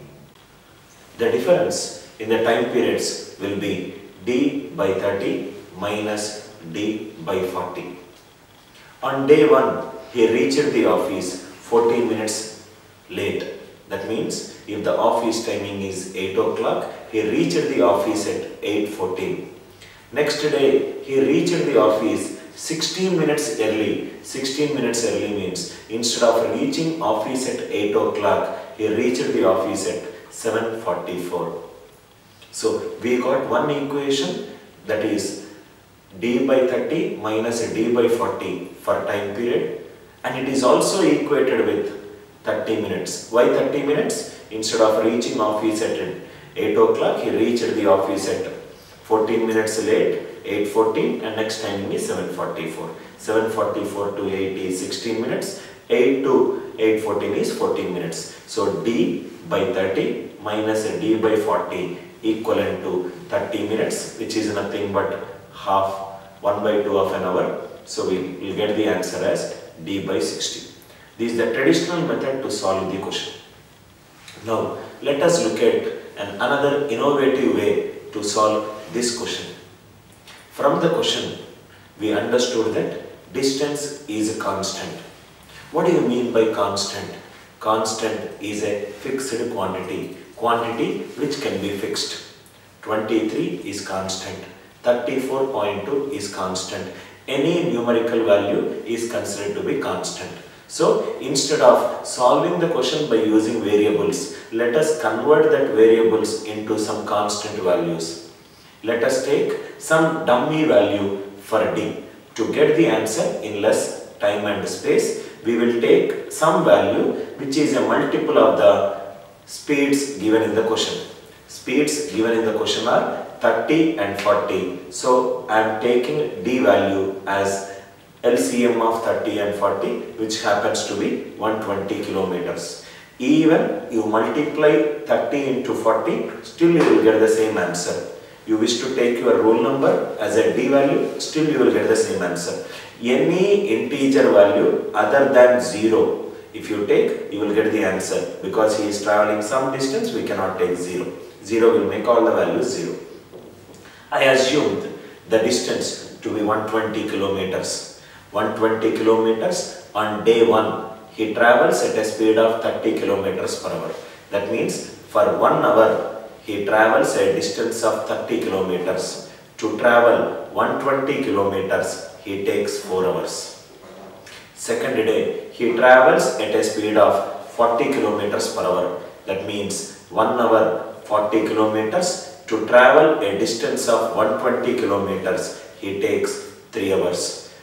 The difference in the time periods will be d by 30 minus d by 40. On day 1, he reached the office 14 minutes late. That means if the office timing is 8 o'clock, he reached the office at 8:14. Next day, he reached the office 16 minutes early. 16 minutes early means instead of reaching office at 8 o'clock, he reached the office at 7:44. So we got one equation, that is d by 30 minus d by 40 for time period, and it is also equated with 30 minutes. Why 30 minutes? Instead of reaching office at 8 o'clock, he reached the office at 14 minutes late, 8:14, and next timing is 7:44. 7:44 to 8 is 16 minutes, 8 to 8:14 is 14 minutes. So d by 30 minus d by 40 equivalent to 30 minutes, which is nothing but half, 1 by 2 of an hour. So we will get the answer as d by 60. This is the traditional method to solve the question. Now let us look at another innovative way to solve this question. From the question, we understood that distance is a constant. What do you mean by constant? Constant is a fixed quantity which can be fixed. 23 is constant, 34.2 is constant. Any numerical value is considered to be constant. So instead of solving the question by using variables, let us convert that variables into some constant values. Let us take some dummy value for d. To get the answer in less time and space, we will take some value which is a multiple of the speeds given in the question. Speeds given in the question are 30 and 40. So I am taking d value as LCM of 30 and 40, which happens to be 120 kilometers. Even you multiply 30 into 40, still you will get the same answer. You wish to take your rule number as a d value, still you will get the same answer. Any integer value other than 0, if you take, you will get the answer. Because he is traveling some distance, we cannot take 0. 0 will make all the values 0. I assumed the distance to be 120 kilometers. 120 kilometers on day 1. He travels at a speed of 30 kilometers per hour. That means for 1 hour he travels a distance of 30 kilometers. To travel 120 kilometers he takes 4 hours. Second day he travels at a speed of 40 kilometers per hour. That means 1 hour 40 kilometers. To travel a distance of 120 kilometers he takes 3 hours.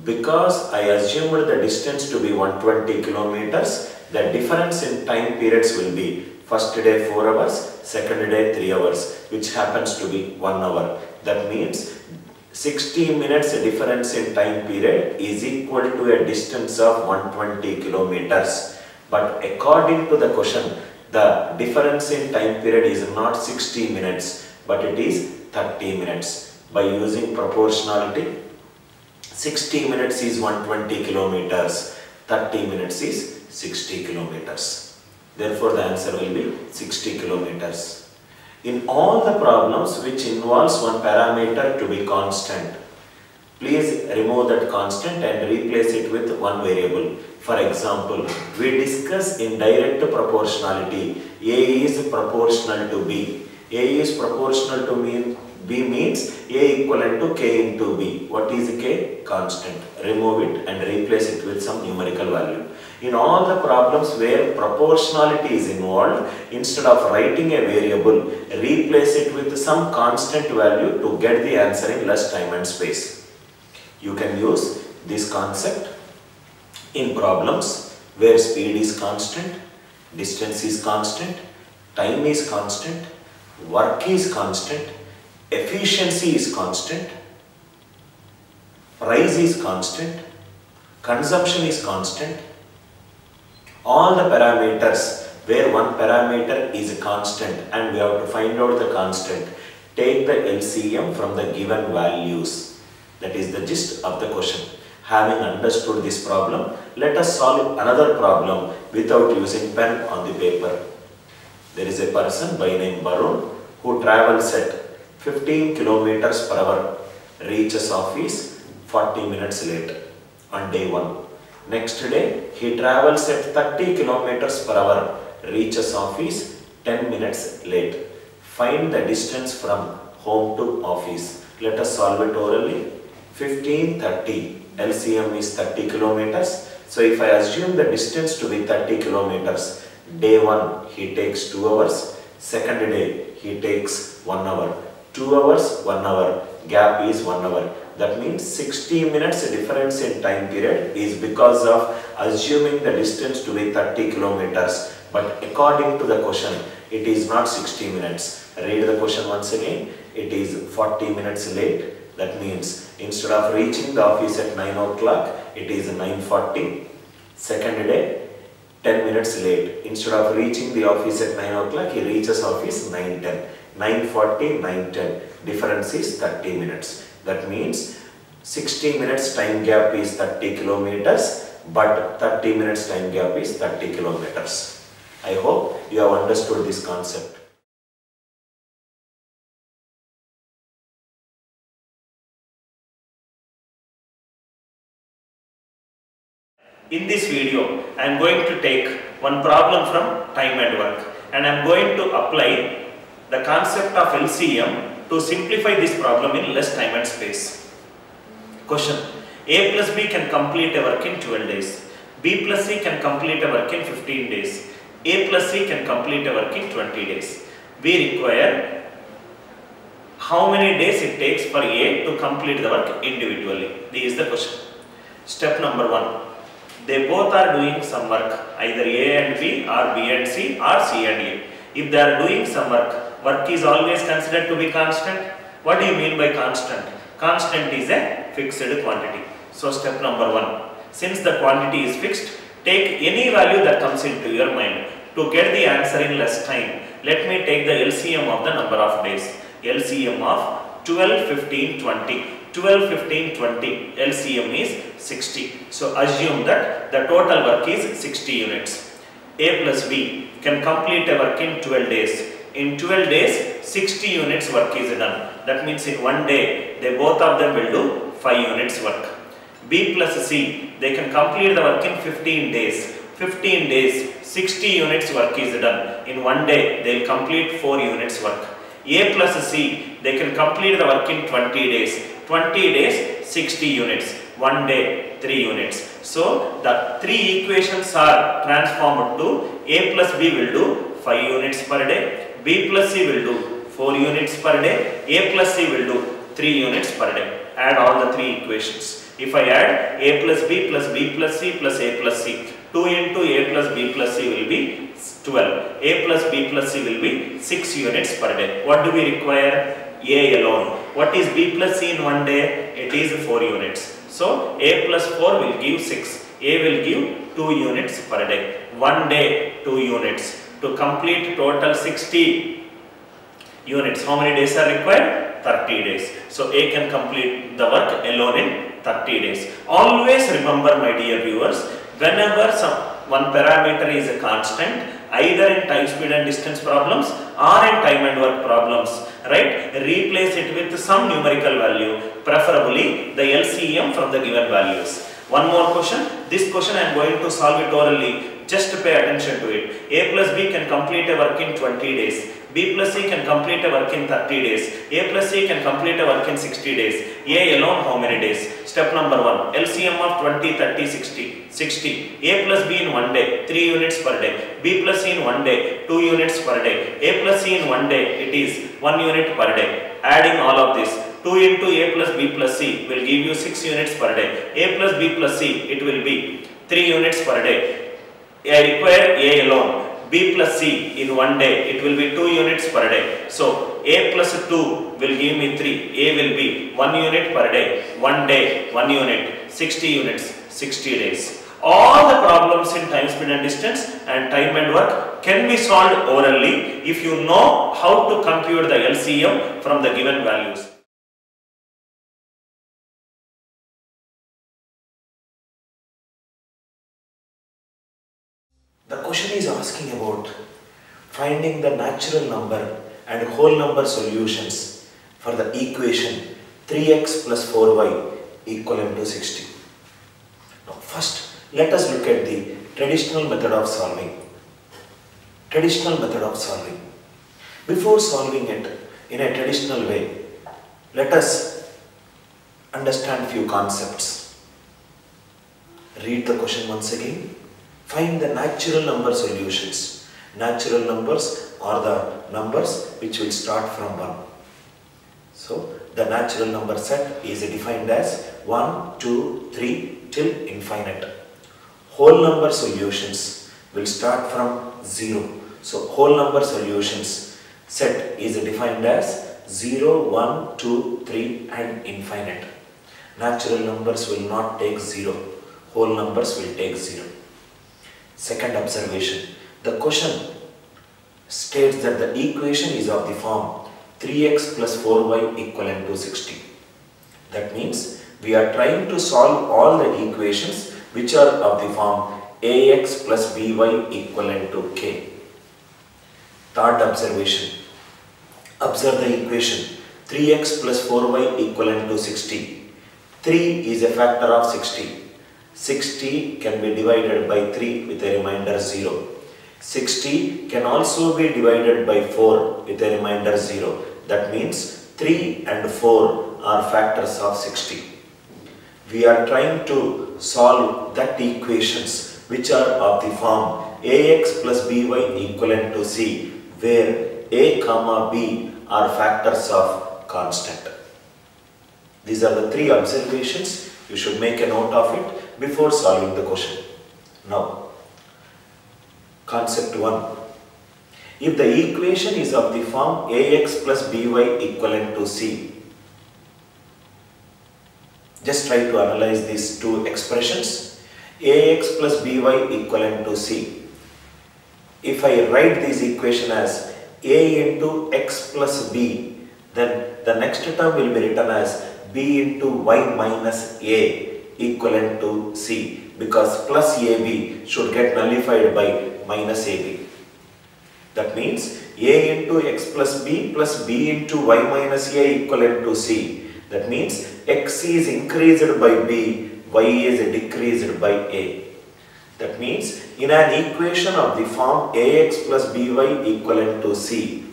Because I assumed the distance to be 120 kilometers, the difference in time periods will be first day 4 hours, second day 3 hours, which happens to be 1 hour. That means 60 minutes difference in time period is equal to a distance of 120 kilometers. But according to the question, the difference in time period is not 60 minutes, but it is 30 minutes. By using proportionality, 60 minutes is 120 kilometers, 30 minutes is 60 kilometers. Therefore, the answer will be 60 kilometers. In all the problems which involves one parameter to be constant, please remove that constant and replace it with one variable. For example, we discuss in direct proportionality, A is proportional to B. A is proportional to B means A equivalent to K into B. What is K? Constant. Remove it and replace it with some numerical value. In all the problems where proportionality is involved, instead of writing a variable, replace it with some constant value to get the answer in less time and space. You can use this concept in problems where speed is constant, distance is constant, time is constant, work is constant, efficiency is constant, price is constant, consumption is constant. All the parameters where one parameter is constant and we have to find out the constant, take the LCM from the given values. That is the gist of the question. Having understood this problem, let us solve another problem without using pen on the paper. There is a person by name Barun who travels at 15 kilometers per hour, reaches office 40 minutes late on day 1. Next day, he travels at 30 kilometers per hour, reaches office 10 minutes late. Find the distance from home to office. Let us solve it orally. 15, 30. LCM is 30 kilometers. So if I assume the distance to be 30 kilometers, day 1 he takes 2 hours, second day he takes 1 hour. 2 hours, 1 hour, gap is 1 hour. That means 60 minutes difference in time period is because of assuming the distance to be 30 kilometers. But according to the question, it is not 60 minutes. Read the question once again. It is 40 minutes late. That means instead of reaching the office at 9 o'clock, it is 9:40. Second day, 10 minutes late. Instead of reaching the office at 9 o'clock, he reaches office 9:10. 9:40, 9:10. Difference is 30 minutes. That means 60 minutes time gap is 30 kilometers, but 30 minutes time gap is 30 kilometers. I hope you have understood this concept. In this video, I am going to take one problem from time and work, and I am going to apply the concept of LCM to simplify this problem in less time and space. Question: A plus B can complete a work in 12 days. B plus C can complete a work in 15 days. A plus C can complete a work in 20 days. We require how many days it takes for A to complete the work individually. This is the question. Step number 1. They both are doing some work, either A and B or B and C or C and A. If they are doing some work, work is always considered to be constant. What do you mean by constant? Constant is a fixed quantity. So step number 1. Since the quantity is fixed, take any value that comes into your mind. To get the answer in less time, let me take the LCM of the number of days. LCM of 12, 15, 20. 12, 15, 20. LCM is 60. So assume that the total work is 60 units. A plus B can complete a work in 12 days. In 12 days, 60 units work is done. That means in one day, they both of them will do 5 units work. B plus C, they can complete the work in 15 days. 15 days, 60 units work is done. In one day, they will complete 4 units work. A plus C, they can complete the work in 20 days. 20 days, 60 units. One day, 3 units. So, the 3 equations are transformed to A plus B will do 5 units per day. B plus C will do 4 units per day. A plus C will do 3 units per day. Add all the 3 equations. If I add A plus B plus B plus C plus A plus C, 2 into A plus B plus C will be 12. A plus B plus C will be 6 units per day. What do we require? A alone. What is B plus C in one day? It is 4 units. So, A plus 4 will give 6. A will give 2 units per day. One day, 2 units. To complete total 60 units, how many days are required? 30 days. So, A can complete the work alone in 30 days. Always remember, my dear viewers, whenever one parameter is a constant, either in time, speed and distance problems or in time and work problems, right, replace it with some numerical value, preferably the LCM from the given values. One more question. This question I am going to solve it orally. Just pay attention to it. A plus B can complete a work in 20 days. B plus C can complete a work in 30 days. A plus C can complete a work in 60 days. A alone how many days? Step number 1. LCM of 20, 30, 60. 60. A plus B in one day, 3 units per day. B plus C in one day, 2 units per day. A plus C in one day, it is 1 unit per day. Adding all of this, 2 into A plus B plus C will give you 6 units per day. A plus B plus C, it will be 3 units per day. I require A alone. B plus C in one day, it will be 2 units per day. So, A plus 2 will give me 3. A will be 1 unit per day. 1 day, 1 unit. 60 units, 60 days. All the problems in time, speed and distance and time and work can be solved orally if you know how to compute the LCM from the given values. The question is asking about finding the natural number and whole number solutions for the equation 3x plus 4y equivalent to 60. Now first, let us look at the traditional method of solving. Before solving it in a traditional way, let us understand few concepts. Read the question once again. Find the natural number solutions. Natural numbers are the numbers which will start from 1. So, the natural number set is defined as 1, 2, 3 till infinite. Whole number solutions will start from 0. So, whole number solutions set is defined as 0, 1, 2, 3 and infinite. Natural numbers will not take 0. Whole numbers will take 0. Second observation, the question states that the equation is of the form 3x plus 4y equivalent to 60. That means we are trying to solve all the equations which are of the form ax plus by equivalent to k. Third observation, observe the equation 3x plus 4y equivalent to 60. 3 is a factor of 60. 60 can be divided by 3 with a remainder 0. 60 can also be divided by 4 with a remainder 0. That means 3 and 4 are factors of 60. We are trying to solve that equations which are of the form ax plus by equivalent to c, where a comma b are factors of constant. These are the 3 observations. You should make a note of it before solving the question. Now, concept 1. If the equation is of the form ax plus by equivalent to c, just try to analyze these 2 expressions. Ax plus by equivalent to c. If I write this equation as a into x plus b, then the next term will be written as b into y minus a equivalent to c, because plus ab should get nullified by minus ab. That means a into x plus b into y minus a equivalent to c. That means x is increased by b, y is decreased by a. That means in an equation of the form ax plus by equivalent to c,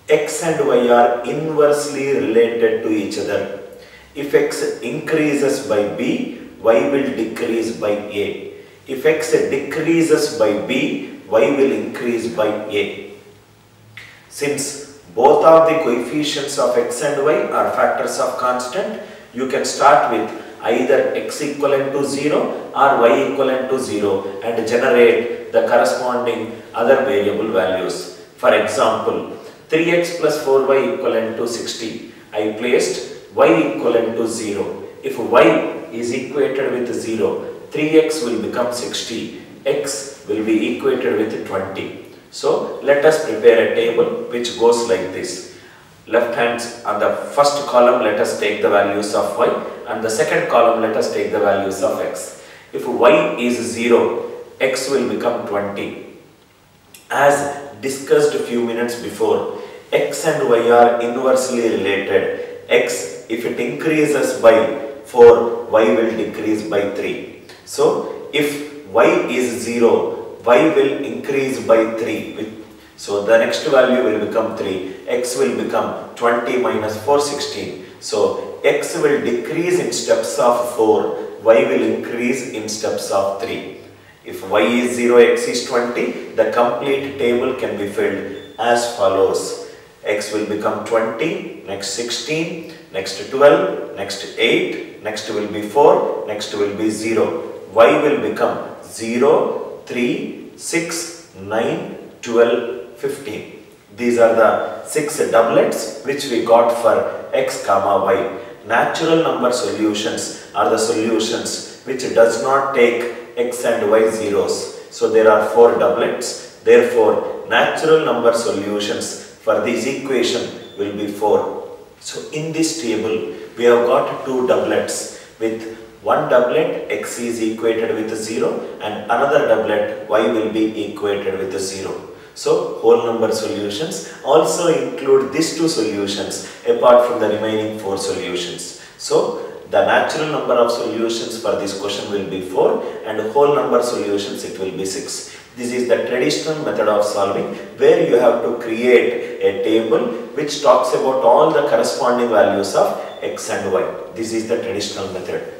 x and y are inversely related to each other. If x increases by b, y will decrease by a. If x decreases by b, y will increase by a. Since both of the coefficients of x and y are factors of constant, you can start with either x equivalent to 0 or y equivalent to 0 and generate the corresponding other variable values. For example, 3x plus 4y equivalent to 60. I placed y equivalent to 0. If y is equated with 0, 3x will become 60. X will be equated with 20. So let us prepare a table which goes like this. Left hand on the first column, let us take the values of y, and the second column, let us take the values of x. If y is 0, x will become 20. As discussed a few minutes before, x and y are inversely related. X, if it increases by 4, y will decrease by 3. So if y is 0, y will increase by 3. So the next value will become 3. X will become 20 minus 4, 16. So x will decrease in steps of 4. Y will increase in steps of 3. If y is 0, x is 20, the complete table can be filled as follows. X will become 20, next 16, next 12, next 8, next will be 4, next will be 0. Y will become 0, 3, 6, 9, 12, 15. These are the 6 doublets which we got for x comma y. Natural number solutions are the solutions which does not take x and y zeros. So there are 4 doublets. Therefore, natural number solutions for this equation will be 4. So in this table, we have got 2 doublets. With one doublet, x is equated with 0, and another doublet, y will be equated with 0. So whole number solutions also include these 2 solutions apart from the remaining 4 solutions. So the natural number of solutions for this question will be 4, and whole number solutions it will be 6. This is the traditional method of solving, where you have to create a table which talks about all the corresponding values of x and y. This is the traditional method.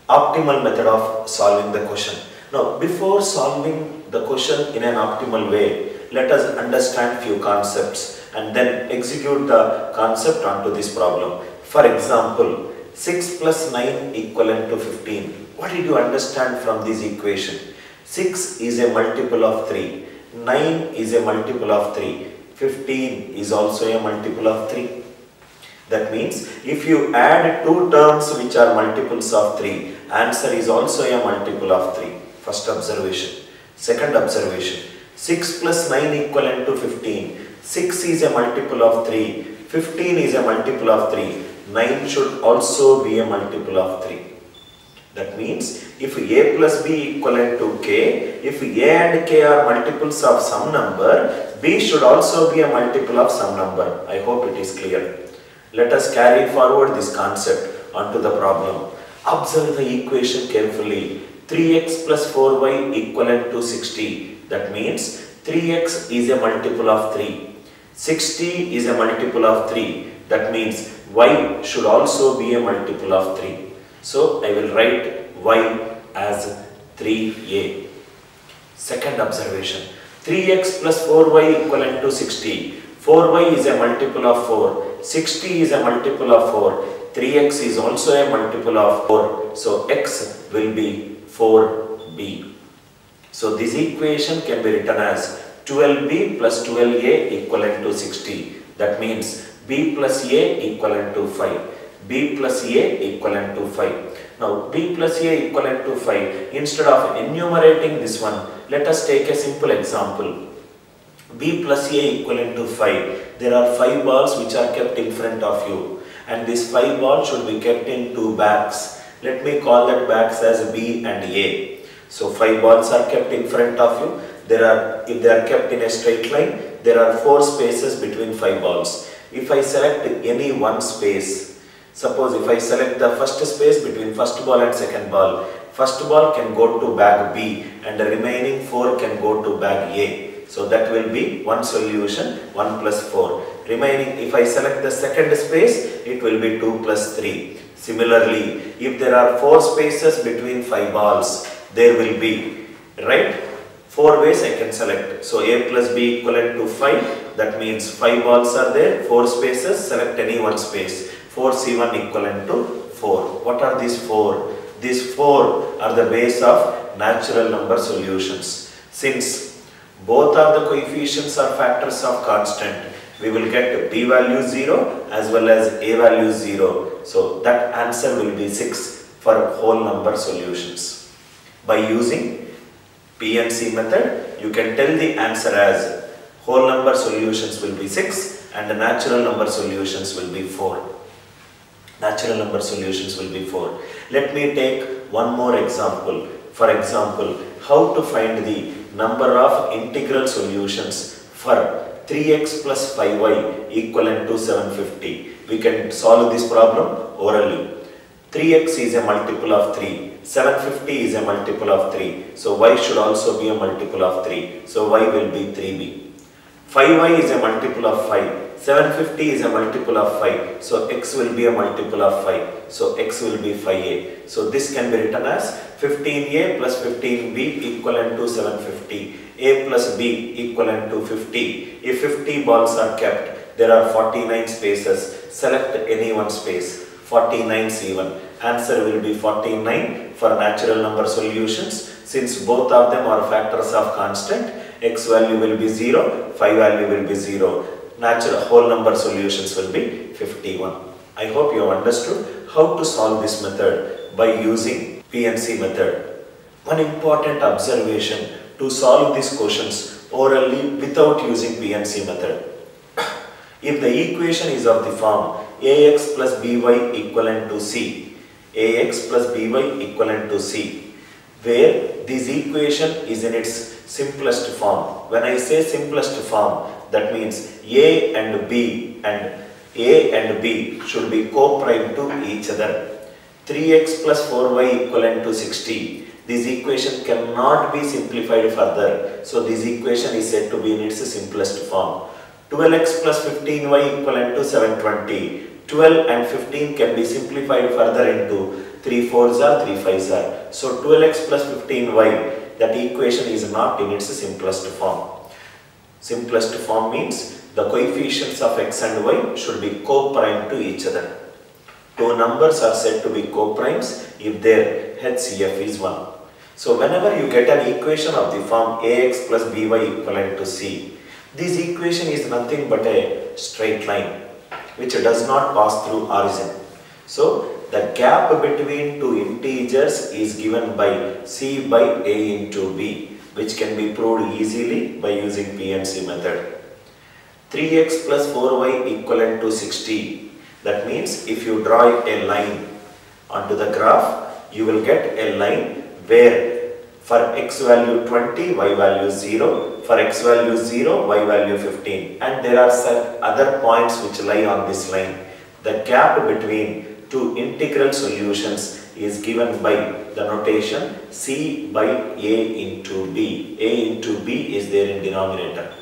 Optimal method of solving the question. Now, before solving the question in an optimal way, let us understand few concepts and then execute the concept onto this problem. For example, 6 plus 9 equivalent to 15. What did you understand from this equation? 6 is a multiple of 3. 9 is a multiple of 3. 15 is also a multiple of 3. That means if you add 2 terms which are multiples of 3, answer is also a multiple of 3. First observation. Second observation. 6 plus 9 equivalent to 15. 6 is a multiple of 3. 15 is a multiple of 3. 9 should also be a multiple of 3. That means if a plus b equivalent to k, if a and k are multiples of some number, b should also be a multiple of some number. I hope it is clear. Let us carry forward this concept onto the problem. Observe the equation carefully. 3x plus 4y equivalent to 60. That means 3x is a multiple of 3. 60 is a multiple of 3. That means y should also be a multiple of 3. So I will write y as 3a. Second observation. 3x plus 4y equivalent to 60. 4y is a multiple of 4. 60 is a multiple of 4. 3x is also a multiple of 4. So x will be 4b. So this equation can be written as 12b plus 12a equivalent to 60. That means b plus a equivalent to 5. b plus a equivalent to 5. Now b plus a equivalent to 5. Instead of enumerating this one, let us take a simple example. b plus a equivalent to 5. There are 5 balls which are kept in front of you, and these 5 balls should be kept in 2 bags. Let me call that bags as b and a. So 5 balls are kept in front of you. If they are kept in a straight line, there are 4 spaces between 5 balls. if I select any one space, suppose if I select the first space between first ball and second ball, first ball can go to bag B and the remaining 4 can go to bag A. So that will be one solution, 1 plus 4. Remaining, if I select the second space, it will be 2 plus 3. Similarly, if there are 4 spaces between 5 balls, there will be, right, 4 ways I can select. So A plus B equivalent to 5, that means 5 balls are there, 4 spaces, select any one space. 4C1 equivalent to 4. What are these 4? These 4 are the ways of natural number solutions. Since both of the coefficients are factors of constant, we will get B value 0 as well as A value 0. So that answer will be 6 for whole number solutions. By using PNC method, you can tell the answer as whole number solutions will be 6 and the natural number solutions will be 4. Natural number solutions will be 4. Let me take one more example. For example, how to find the number of integral solutions for 3x plus 5y equivalent to 750. We can solve this problem orally. 3x is a multiple of 3. 750 is a multiple of 3. So y should also be a multiple of 3. So y will be 3b. 5y is a multiple of 5. 750 is a multiple of 5. So x will be a multiple of 5. So x will be 5a. So this can be written as 15a plus 15b equivalent to 750. A plus b equivalent to 50. If 50 balls are kept, there are 49 spaces. Select any one space. 49C1. Answer will be 49 for natural number solutions. Since both of them are factors of constant, x value will be 0, 5 value will be 0. Natural whole number solutions will be 51. I hope you have understood how to solve this method by using PNC method. One important observation to solve these questions orally without using PNC method. If the equation is of the form ax plus by equivalent to c, ax plus by equivalent to c, where this equation is in its simplest form. When I say simplest form, that means A and B should be co-prime to each other. 3x plus 4y equivalent to 60. This equation cannot be simplified further. So this equation is said to be in its simplest form. 12x plus 15y equivalent to 720. 12 and 15 can be simplified further into 3 4s are 3 5s are. So 12x plus 15y, that equation is not in its simplest form. Simplest form means the coefficients of x and y should be co-prime to each other. Two numbers are said to be co-primes if their HCF is 1. So whenever you get an equation of the form ax plus by equivalent to c, this equation is nothing but a straight line which does not pass through origin. So the gap between two integers is given by c by a into b, which can be proved easily by using PNC method. 3x plus 4y equivalent to 60. That means if you draw a line onto the graph, you will get a line where for x value 20, y value 0, for x value 0, y value 15, and there are some other points which lie on this line. The gap between two integral solutions is given by the notation c by a into b. A into b is there in denominator.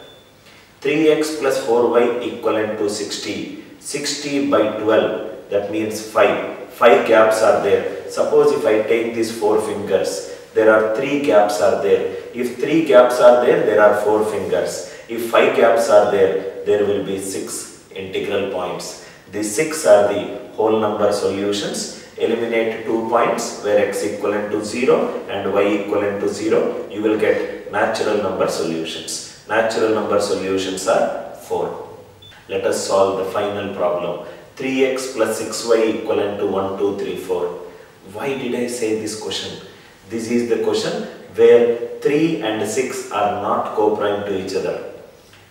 3x plus 4y equivalent to 60. 60 by 12, that means 5. 5 gaps are there. Suppose if I take these 4 fingers, there are 3 gaps are there. If 3 gaps are there, there are 4 fingers. If 5 gaps are there, there will be 6 integral points. These 6 are the whole number solutions. Eliminate 2 points where x equivalent to 0 and y equivalent to 0. You will get natural number solutions. Natural number solutions are 4. Let us solve the final problem. 3x plus 6y equivalent to 1, 2, 3, 4. Why did I say this question? This is the question where 3 and 6 are not co-prime to each other.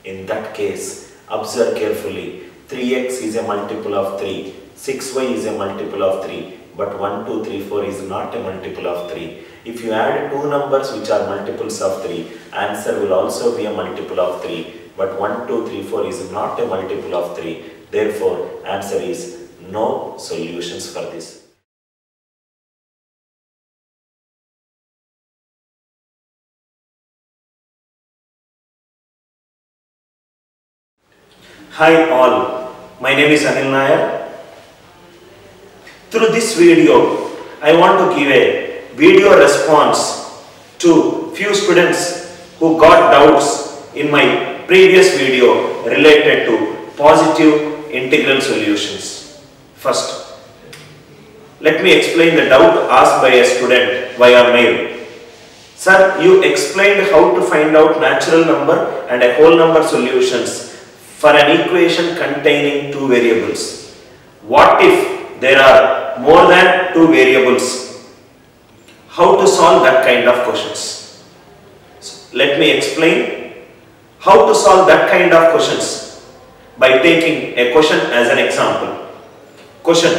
In that case, observe carefully. 3x is a multiple of 3. 6y is a multiple of 3. But 1, 2, 3, 4 is not a multiple of 3. If you add two numbers which are multiples of 3, answer will also be a multiple of 3. But 1, 2, 3, 4 is not a multiple of 3. Therefore, answer is no solutions for this. Hi all, my name is Anil Nair. Through this video, I want to give a video response to few students who got doubts in my previous video related to positive integral solutions. First, let me explain the doubt asked by a student via mail. Sir, you explained how to find out natural number and a whole number solutions for an equation containing two variables. What if there are more than two variables? How to solve that kind of questions? So, let me explain how to solve that kind of questions by taking a question as an example. Question: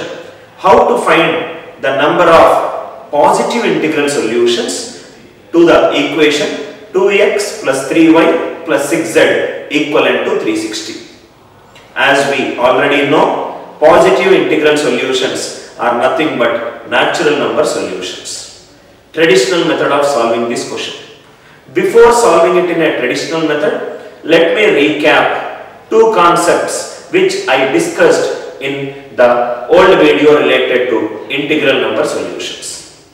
how to find the number of positive integral solutions to the equation 2x plus 3y plus 6z equivalent to 360. As we already know, positive integral solutions are nothing but natural number solutions. Traditional method of solving this question. Before solving it in a traditional method, let me recap two concepts which I discussed in the old video related to integral number solutions.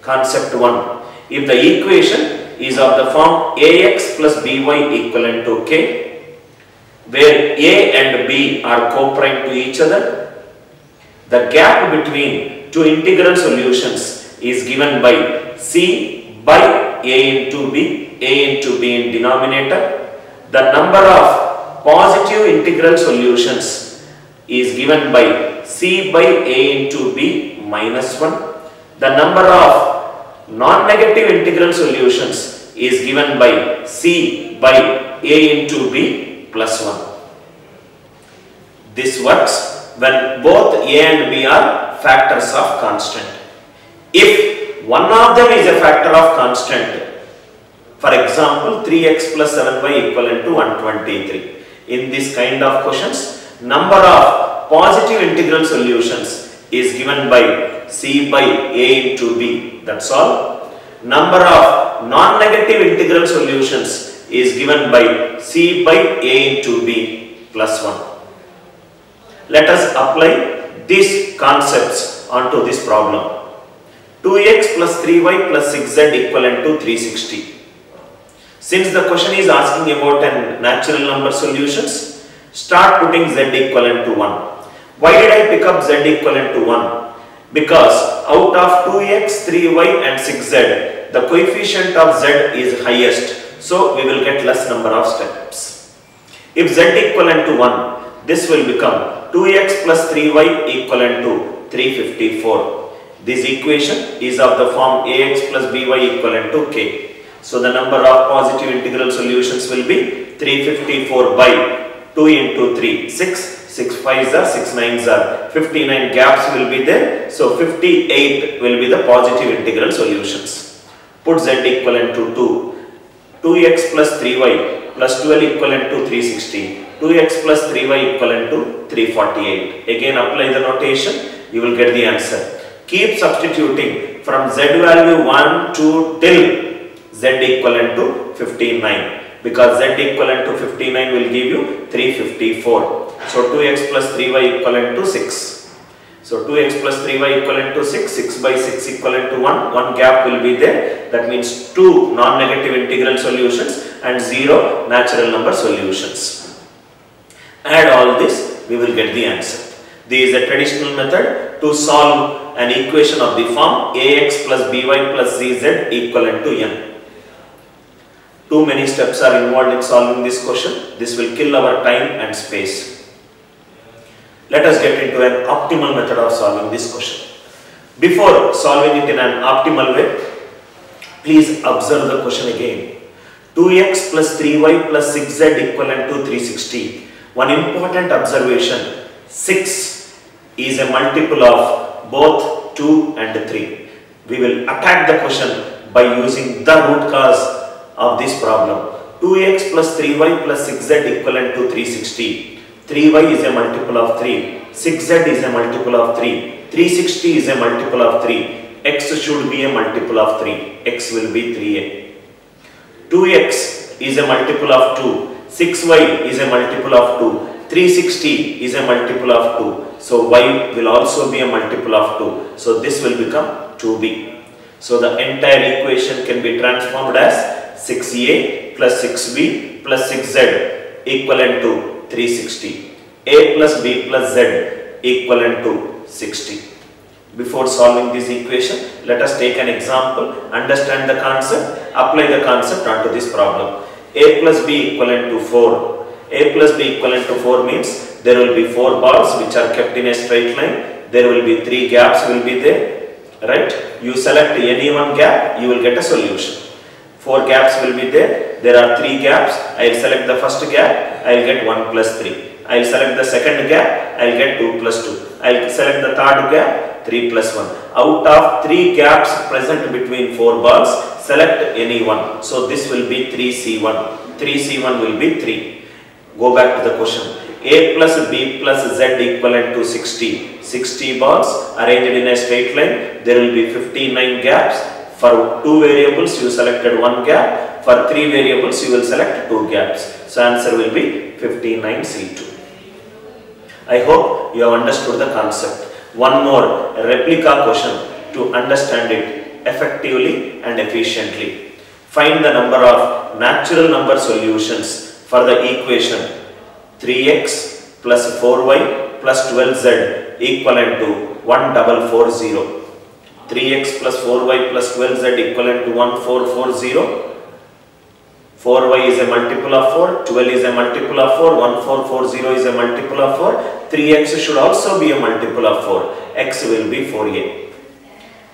Concept 1. If the equation is of the form ax plus by equivalent to k, where a and b are co-prime to each other, the gap between two integral solutions is given by c by a into b in denominator. The number of positive integral solutions is given by c by a into b minus 1. The number of non-negative integral solutions is given by c by a into b plus 1. This works when both a and b are factors of constant. If one of them is a factor of constant, for example 3x plus 7y equivalent to 123, in this kind of questions, number of positive integral solutions is given by c by a into b, that's all. Number of non-negative integral solutions is given by c by a into b plus 1. Let us apply these concepts onto this problem. 2x plus 3y plus 6z equivalent to 360. Since the question is asking about an natural number solutions, start putting z equivalent to 1. Why did I pick up z equivalent to 1? Because out of 2x, 3y and 6z, the coefficient of z is highest, so we will get less number of steps. If z equivalent to 1, this will become 2x plus 3y equivalent to 354. This equation is of the form ax plus by equivalent to k. So the number of positive integral solutions will be 354 by 2 into 3, 6. 6 5s are 6 9s are 59 gaps will be there. So 58 will be the positive integral solutions. Put z equivalent to 2. 2x plus 3y plus 12 equivalent to 360. 2x plus 3y equivalent to 348. Again apply the notation, you will get the answer. Keep substituting from z value 1 to till z equivalent to 59. Because z equivalent to 59 will give you 354. So 2x plus 3y equivalent to 6. So 2x plus 3y equivalent to 6. 6 by 6 equivalent to 1. One gap will be there. That means 2 non-negative integral solutions and 0 natural number solutions. Add all this, we will get the answer. This is a traditional method to solve an equation of the form ax plus by plus zz equivalent to n. Too many steps are involved in solving this question. This will kill our time and space. Let us get into an optimal method of solving this question. Before solving it in an optimal way, please observe the question again. 2x plus 3y plus 6z equivalent to 360. One important observation, 6 is a multiple of both 2 and 3. We will attack the question by using the root cause of this problem. 2x plus 3y plus 6z equivalent to 360. 3y is a multiple of 3, 6z is a multiple of 3, 360 is a multiple of 3, x should be a multiple of 3, x will be 3a. 2x is a multiple of 2, 6y is a multiple of 2, 360 is a multiple of 2, so y will also be a multiple of 2, so this will become 2b. So the entire equation can be transformed as 6a plus 6b plus 6z equivalent to 360. A plus b plus z equivalent to 60. Before solving this equation, let us take an example, understand the concept, apply the concept onto this problem. A plus b equivalent to 4. A plus b equivalent to 4 means there will be 4 balls which are kept in a straight line. There will be 3 gaps will be there, right? You select any one gap, you will get a solution. 4 gaps will be there. There are 3 gaps. I will select the first gap, I will get 1 plus 3. I will select the second gap, I will get 2 plus 2. I will select the third gap, 3 plus 1. Out of 3 gaps present between 4 balls, select any one. So this will be 3C1. 3C1 will be 3. Go back to the question. A plus b plus z equivalent to 60. 60 balls arranged in a straight line. There will be 59 gaps. For 2 variables you selected 1 gap. For 3 variables you will select 2 gaps. So answer will be 59C2. I hope you have understood the concept. One more replica question to understand it effectively and efficiently. Find the number of natural number solutions for the equation 3x plus 4y plus 12z equivalent to 1440. 3x plus 4y plus 12z equivalent to 1440. 4y is a multiple of 4, 12 is a multiple of 4, 1440 is a multiple of 4, 3x should also be a multiple of 4, x will be 4a.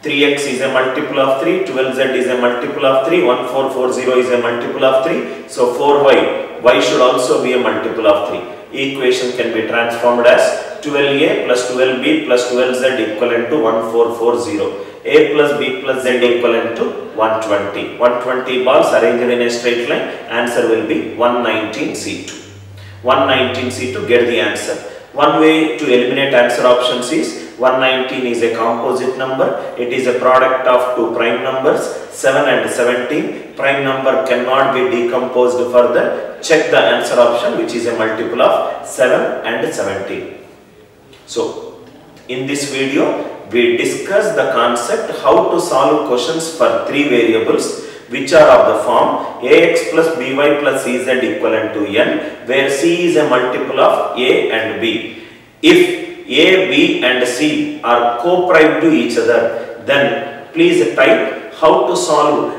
3x is a multiple of 3, 12z is a multiple of 3, 1440 is a multiple of 3, so 4y, y should also be a multiple of 3. Equation can be transformed as 12a plus 12b plus 12z equivalent to 1440. A plus b plus z equivalent to 120. 120 balls arranged in a straight line. Answer will be 119C2. 119C2, get the answer. One way to eliminate answer options is 119 is a composite number. It is a product of 2 prime numbers, 7 and 17. Prime number cannot be decomposed further. Check the answer option which is a multiple of 7 and 17. So, in this video, we discuss the concept how to solve questions for 3 variables which are of the form ax plus by plus cz equivalent to n, where c is a multiple of a and b. If a, b and c are co-prime to each other, then please type how to solve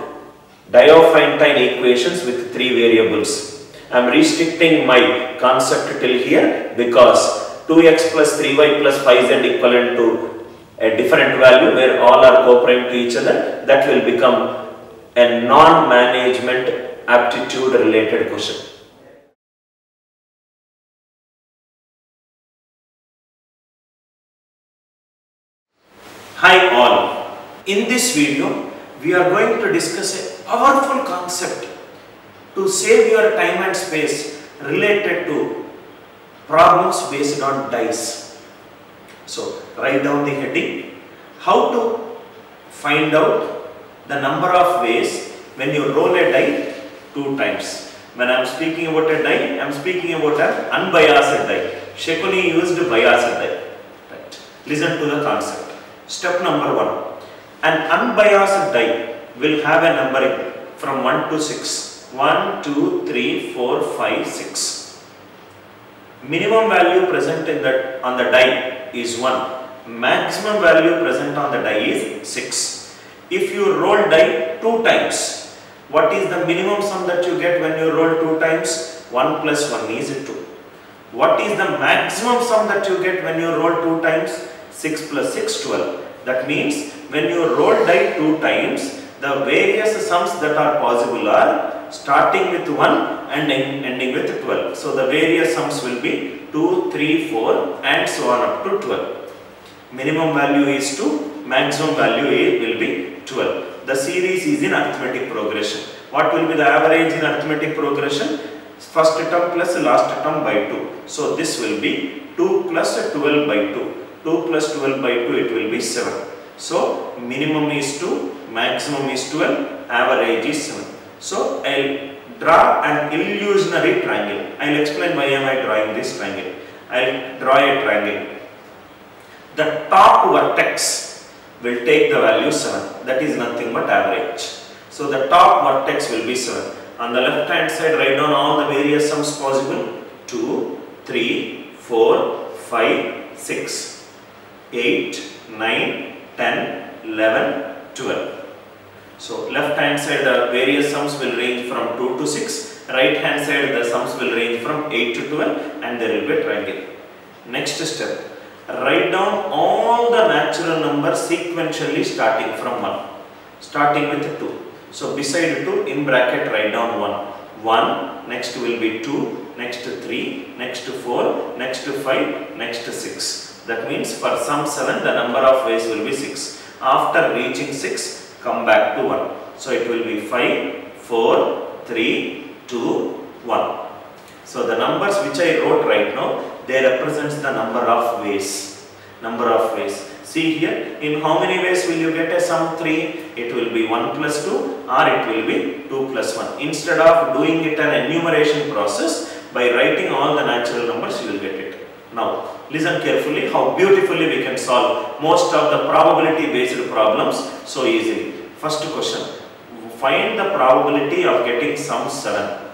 Diophantine equations with 3 variables. I am restricting my concept till here because 2x plus 3y plus 5z equivalent to a different value where all are co-prime to each other, that will become a non-management aptitude related question. Hi all, in this video we are going to discuss a powerful concept to save your time and space related to problems based on dice. So, write down the heading, how to find out the number of ways when you roll a die 2 times. When I am speaking about a die, I am speaking about an unbiased die. Shekuni used biased die. Right. Listen to the concept. Step number 1. An unbiased die will have a numbering from 1 to 6. 1, 2, 3, 4, 5, 6. Minimum value present on the die is 1. Maximum value present on the die is 6. If you roll die 2 times, what is the minimum sum that you get when you roll 2 times? 1 plus 1 is 2. What is the maximum sum that you get when you roll 2 times? 6 plus 6, 12. That means when you roll die 2 times, the various sums that are possible are starting with 1 and ending with 12. So the various sums will be 2, 3, 4 and so on up to 12. Minimum value is 2, maximum value will be 12. The series is in arithmetic progression. What will be the average in arithmetic progression? First term plus last term by 2. So this will be 2 plus 12 by 2. 2 plus 12 by 2, it will be 7. So minimum is 2, maximum is 12, average is 7. So I will draw an illusionary triangle. I will explain why am I drawing this triangle. I will draw a triangle. The top vertex will take the value 7. That is nothing but average. So the top vertex will be 7. On the left hand side, write down all the various sums possible. 2, 3, 4, 5, 6, 8, 9, 10, 11, 12. So left hand side the various sums will range from 2 to 6. Right hand side the sums will range from 8 to 12 and there will be a triangle. Next step. Write down all the natural numbers sequentially starting from 1. Starting with 2. So beside 2 in bracket write down 1. 1, next will be 2, next 3, next 4, next 5, next 6. That means for sum 7 the number of ways will be 6. After reaching 6 come back to 1. So it will be 5, 4, 3, 2, 1. So the numbers which I wrote right now, they represents the number of ways. Number of ways. See here, in how many ways will you get a sum 3? It will be 1 plus 2 or it will be 2 plus 1. Instead of doing it an enumeration process, by writing all the natural numbers you will get it. Now, listen carefully how beautifully we can solve most of the probability based problems so easily. First question, find the probability of getting sum 7.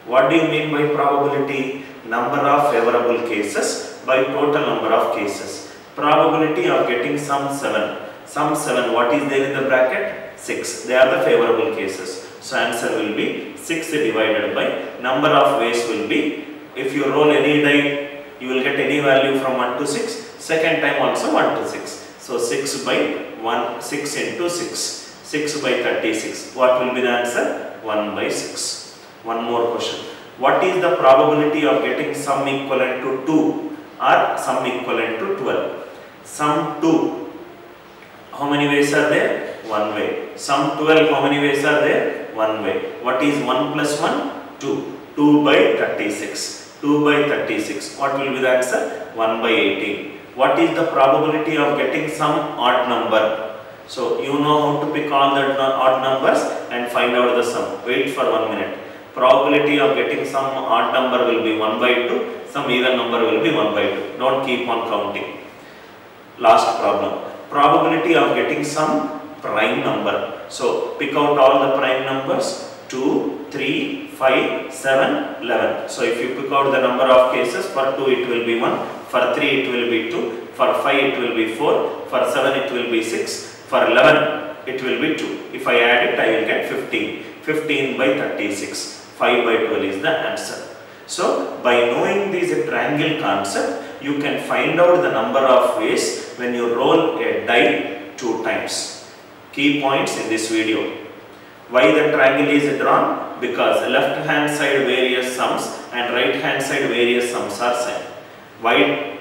What do you mean by probability? Number of favorable cases by total number of cases. Probability of getting sum 7. Sum 7, what is there in the bracket? 6. They are the favorable cases. So answer will be 6 divided by number of ways will be, if you roll any die, you will get any value from 1 to 6. Second time also 1 to 6. So 6 by 1, 6 into 6. 6 by 36. What will be the answer? 1 by 6. One more question. What is the probability of getting sum equivalent to 2 or sum equivalent to 12? Sum 2, how many ways are there? 1 way. Sum 12, how many ways are there? 1 way. What is 1 plus 1? 2. 2 by 36. 2 by 36. What will be the answer? 1 by 18. What is the probability of getting some odd number? So you know how to pick all the odd numbers and find out the sum. Wait for 1 minute. Probability of getting some odd number will be 1 by 2. Some even number will be 1 by 2. Don't keep on counting. Last problem. Probability of getting some prime number. So pick out all the prime numbers. 2, 3, 5, 7, 11. So if you pick out the number of cases, for 2 it will be 1, for 3 it will be 2, for 5 it will be 4, for 7 it will be 6, for 11 it will be 2. If I add it, I will get 15. 15 by 36. 5 by 12 is the answer. So by knowing this triangle concept, you can find out the number of ways when you roll a die 2 times. Key points in this video. Why the triangle is drawn? Because left hand side various sums and right hand side various sums are same. Why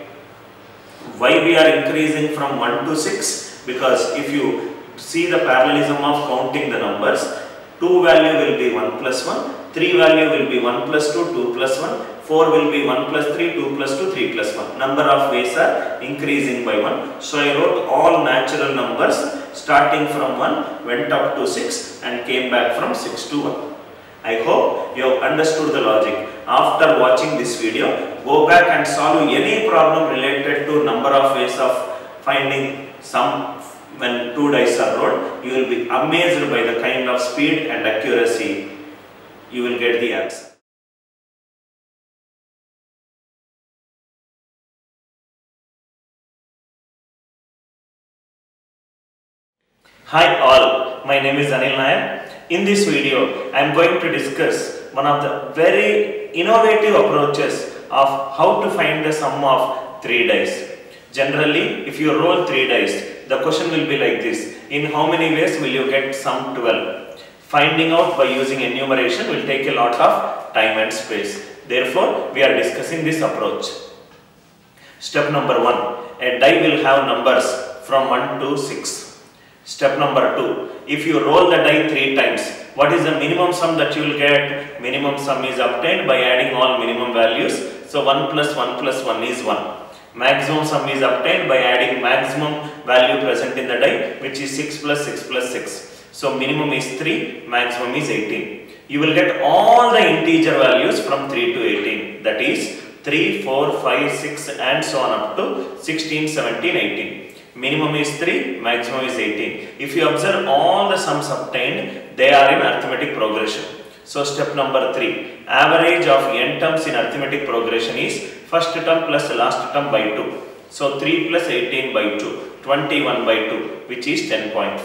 we are increasing from 1 to 6? Because if you see the parallelism of counting the numbers, 2 value will be 1 plus 1, 3 value will be 1 plus 2, 2 plus 1, 4 will be 1 plus 3, 2 plus 2, 3 plus 1. Number of ways are increasing by 1. So I wrote all natural numbers starting from 1, went up to 6 and came back from 6 to 1. I hope you have understood the logic. After watching this video, go back and solve any problem related to number of ways of finding sum when 2 dice are rolled. You will be amazed by the kind of speed and accuracy you will get the answer. Hi all, my name is Anil Nair. In this video, I am going to discuss one of the very innovative approaches of how to find the sum of 3 dice. Generally, if you roll 3 dice, the question will be like this. In how many ways will you get sum 12? Finding out by using enumeration will take a lot of time and space. Therefore, we are discussing this approach. Step number 1. A die will have numbers from 1 to 6. Step number 2. If you roll the die 3 times, what is the minimum sum that you will get? Minimum sum is obtained by adding all minimum values. So 1 plus 1 plus 1 is 1. Maximum sum is obtained by adding maximum value present in the die, which is 6 plus 6 plus 6. So minimum is 3, maximum is 18. You will get all the integer values from 3 to 18. That is 3, 4, 5, 6 and so on up to 16, 17, 18. Minimum is 3, maximum is 18. If you observe all the sums obtained, they are in arithmetic progression. So step number 3, average of n terms in arithmetic progression is first term plus last term by 2. So 3 plus 18 by 2, 21 by 2, which is 10.5.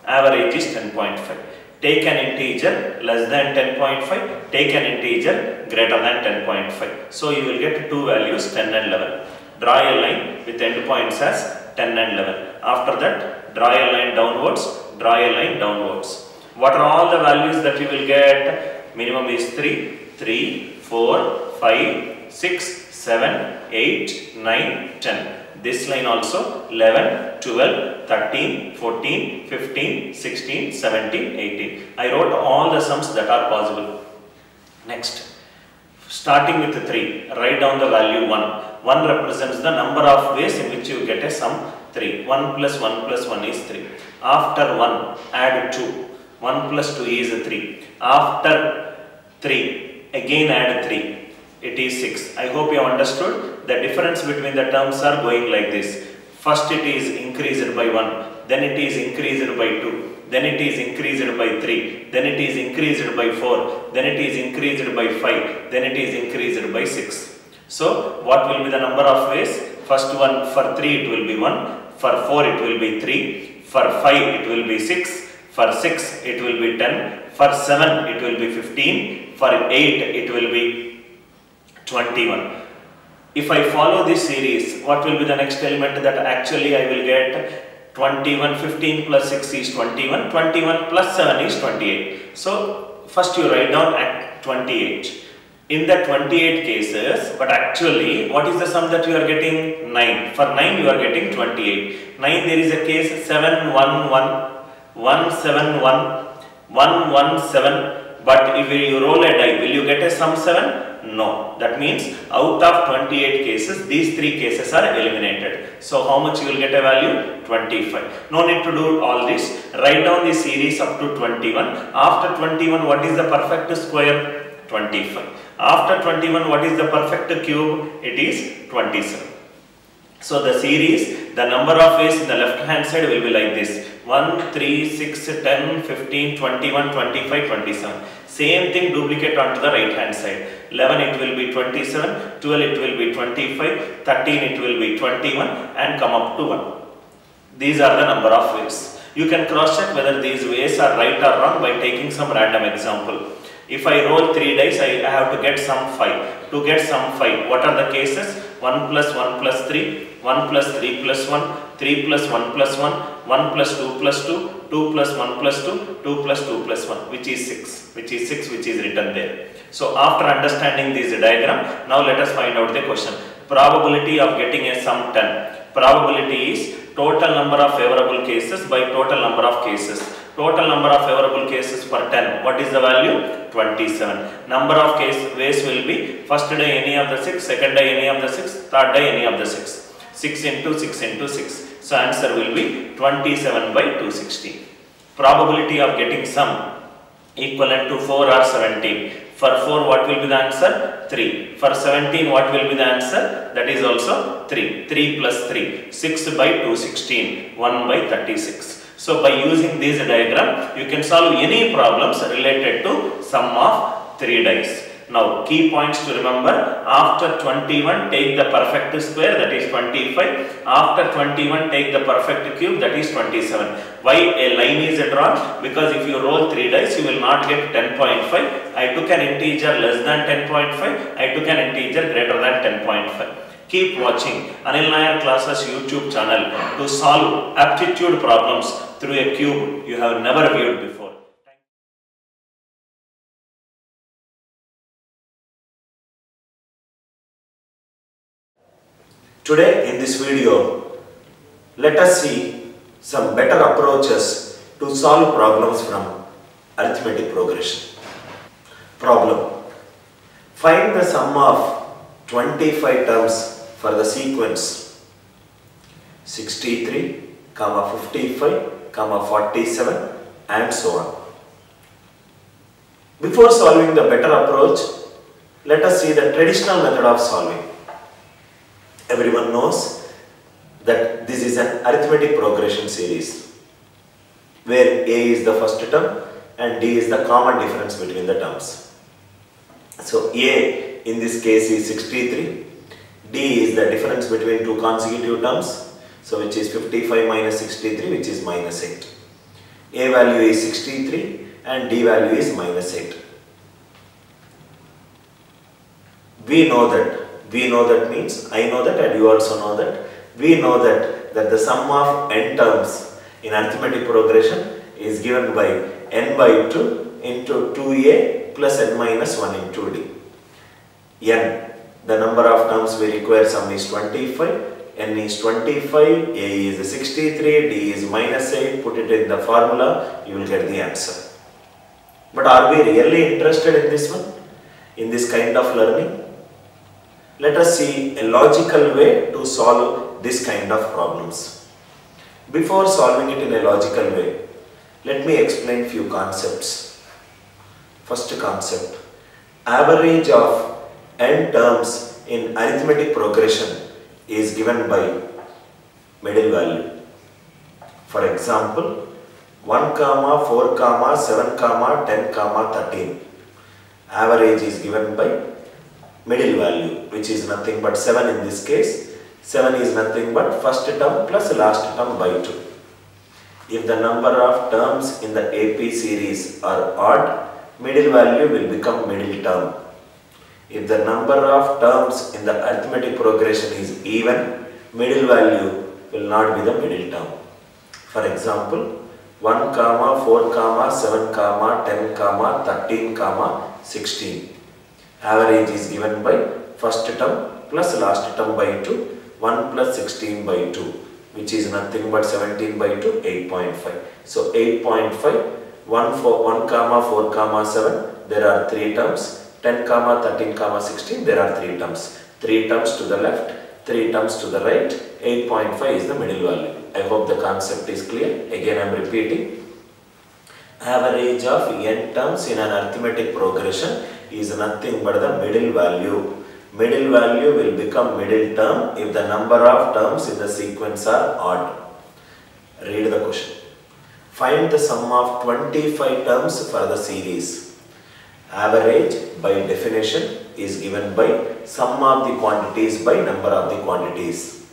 Average is 10.5. Take an integer less than 10.5, take an integer greater than 10.5. So you will get two values 10 and 11. Draw a line with endpoints as 10 and 11. After that, draw a line downwards, draw a line downwards. What are all the values that you will get? Minimum is 3, 3, 4, 5, 6, 7, 8, 9, 10. This line also 11, 12, 13, 14, 15, 16, 17, 18. I wrote all the sums that are possible. Next, starting with 3, write down the value 1. 1 represents the number of ways in which you get a sum 3. 1 plus 1 plus 1 is 3. After 1, add 2. 1 plus 2 is 3. After 3, again add 3. It is 6. I hope you have understood. The difference between the terms are going like this. First it is increased by 1, then it is increased by 2, then it is increased by 3, then it is increased by 4, then it is increased by 5, then it is increased by 6. So what will be the number of ways? First one, for 3 it will be 1, for 4 it will be 3, for 5 it will be 6, for 6 it will be 10, for 7 it will be 15, for 8 it will be 21. If I follow this series, what will be the next element that actually I will get? 21, 15 plus 6 is 21, 21 plus 7 is 28. So first you write down at 28. In the 28 cases, but actually what is the sum that you are getting? 9. For 9 you are getting 28. 9 there is a case 7, 1, 1, 1, 7, 1, 1, 1, 7. But if you roll a die, will you get a sum 7? No. That means out of 28 cases, these 3 cases are eliminated. So how much you will get a value? 25. No need to do all this. Write down the series up to 21. After 21, what is the perfect square? 25. After 21, what is the perfect cube? It is 27. So the series, the number of ways in the left hand side will be like this. 1, 3, 6, 10, 15, 21, 25, 27. Same thing duplicate onto the right hand side. 11 it will be 27, 12 it will be 25, 13 it will be 21 and come up to 1. These are the number of ways. You can cross check whether these ways are right or wrong by taking some random example. If I roll 3 dice, I have to get sum 5. To get sum 5, what are the cases? 1 plus 1 plus 3, 1 plus 3 plus 1, 3 plus 1 plus 1, 1 plus 2 plus 2, 2 plus 1 plus 2, 2 plus 2 plus 1, which is 6, which is written there. So after understanding this diagram, now let us find out the question. Probability of getting a sum 10. Probability is total number of favorable cases by total number of cases. Total number of favorable cases for 10. What is the value? 27. Number of ways will be first day any of the 6, second day any of the 6, third day any of the 6. 6 into 6 into 6. So answer will be 27 by 260. Probability of getting sum equivalent to 4 or 17. For 4 what will be the answer? 3. For 17 what will be the answer? That is also 3. 3 plus 3. 6 by 216. 1 by 36. So by using this diagram, you can solve any problems related to sum of 3 dice. Now key points to remember: after 21 take the perfect square, that is 25. After 21 take the perfect cube, that is 27. Why a line is drawn? Because if you roll 3 dice you will not get 10.5. I took an integer less than 10.5. I took an integer greater than 10.5. Keep watching Anil Nair Classes YouTube channel to solve aptitude problems through a cube you have never viewed before. Today in this video, let us see some better approaches to solve problems from arithmetic progression. Problem. Find the sum of 25 terms for the sequence 63, 55, 47 and so on. Before solving the better approach, let us see the traditional method of solving. Everyone knows that this is an arithmetic progression series where A is the first term and D is the common difference between the terms. So A in this case is 63, D is the difference between two consecutive terms, so which is 55 minus 63, which is minus 8. A value is 63 and D value is minus 8. We know that means I know that and you also know that. We know that the sum of n terms in arithmetic progression is given by n by 2 into 2a plus n minus 1 into d. N, the number of terms we require sum is 25. N is 25, A is 63, D is minus 8, put it in the formula, you will get the answer. But are we really interested in this one? In this kind of learning? Let us see a logical way to solve this kind of problems. Before solving it in a logical way, let me explain few concepts. First concept, average of n terms in arithmetic progression is given by middle value. For example, 1, 4, 7, 10, 13. Average is given by middle value, which is nothing but 7 in this case. 7 is nothing but first term plus last term by 2. If the number of terms in the AP series are odd, middle value will become middle term. If the number of terms in the arithmetic progression is even, middle value will not be the middle term. For example, 1, 4, 7, 10, 13, 16. Average is given by first term plus last term by 2, 1 plus 16 by 2, which is nothing but 17 by 2, 8.5. So 8.5, 1, 4, 7, there are 3 terms. 10, 13, 16, there are 3 terms. 3 terms to the left, 3 terms to the right, 8.5 is the middle value. I hope the concept is clear. Again I am repeating. Average of n terms in an arithmetic progression is nothing but the middle value. Middle value will become middle term if the number of terms in the sequence are odd. Read the question. Find the sum of 25 terms for the series. Average by definition is given by sum of the quantities by number of the quantities.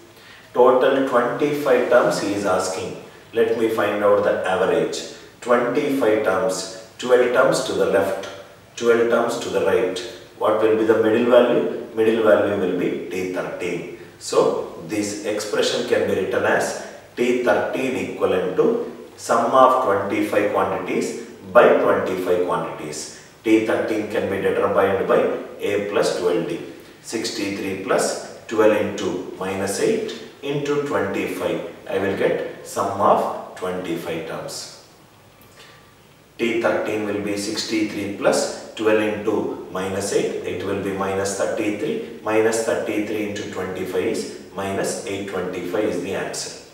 Total 25 terms he is asking. Let me find out the average. 25 terms, 12 terms to the left, 12 terms to the right. What will be the middle value? Middle value will be T13. So this expression can be written as T13 equivalent to sum of 25 quantities by 25 quantities. T13 can be determined by A plus 12D. 63 plus 12 into minus 8 into 25. I will get sum of 25 terms. T13 will be 63 plus 12 into minus 8. It will be minus 33. Minus 33 into 25 is minus 825 is the answer.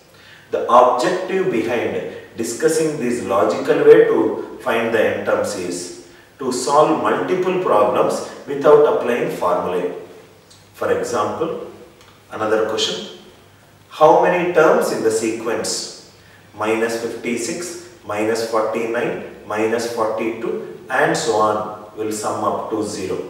The objective behind discussing this logical way to find the n terms is to solve multiple problems without applying formulae. For example, another question. How many terms in the sequence minus 56, minus 49, minus 42 and so on will sum up to 0?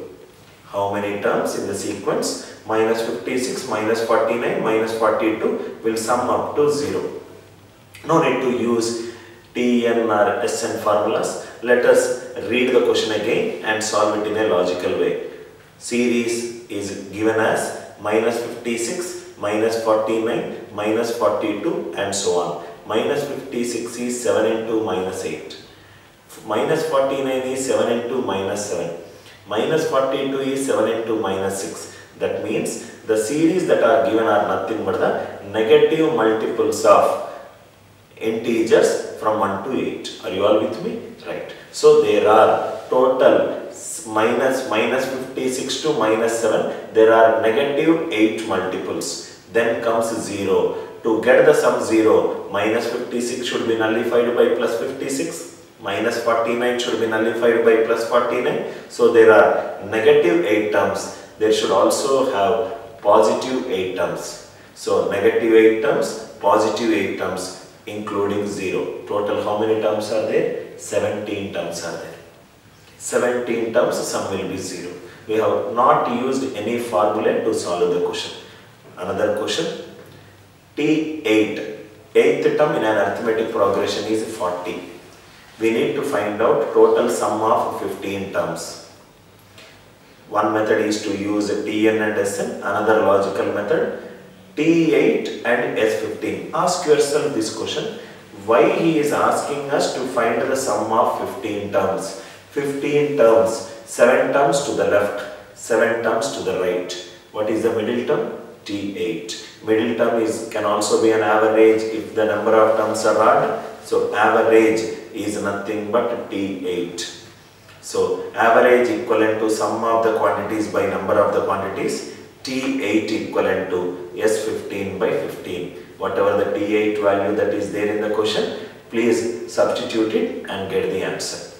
How many terms in the sequence minus 56, minus 49, minus 42 will sum up to 0? No need to use T, N or Sn formulas. Let us read the question again and solve it in a logical way. Series is given as minus 56, minus 49, minus 42 and so on. Minus 56 is 7 into minus 8. Minus 49 is 7 into minus 7. Minus 42 is 7 into minus 6. That means the series that are given are nothing but the negative multiples of integers from 1 to 8. Are you all with me? Right. So there are total minus 56 to minus 7. There are negative 8 multiples. Then comes 0. To get the sum 0, minus 56 should be nullified by plus 56. Minus 49 should be nullified by plus 49. So there are negative 8 terms. There should also have positive 8 terms. So negative 8 terms, positive 8 terms, including 0. Total how many terms are there? 17 terms are there. 17 terms, sum will be 0. We have not used any formula to solve the question. Another question. T8. 8th term in an arithmetic progression is 40. We need to find out total sum of 15 terms. One method is to use Tn and Sn, another logical method T8 and S15. Ask yourself this question, why he is asking us to find the sum of 15 terms. 15 terms, 7 terms to the left, 7 terms to the right. What is the middle term? T8. Middle term can also be an average if the number of terms are odd. So average is nothing but T8. So average equivalent to sum of the quantities by number of the quantities. T8 equivalent to S15 by 15. Whatever the T8 value that is there in the question, please substitute it and get the answer.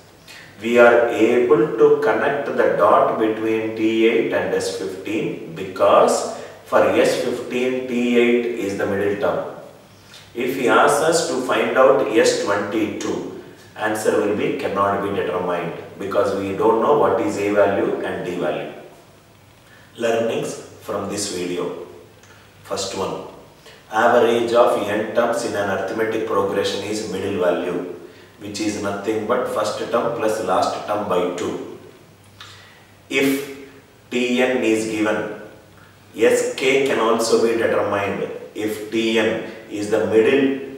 We are able to connect the dot between T8 and S15 because for S15, T8 is the middle term. If he asks us to find out S22, answer will be cannot be determined because we don't know what is A value and D value. Learnings from this video. First one, average of n terms in an arithmetic progression is middle value, which is nothing but first term plus last term by 2. If Tn is given, Sk can also be determined if Tn is the middle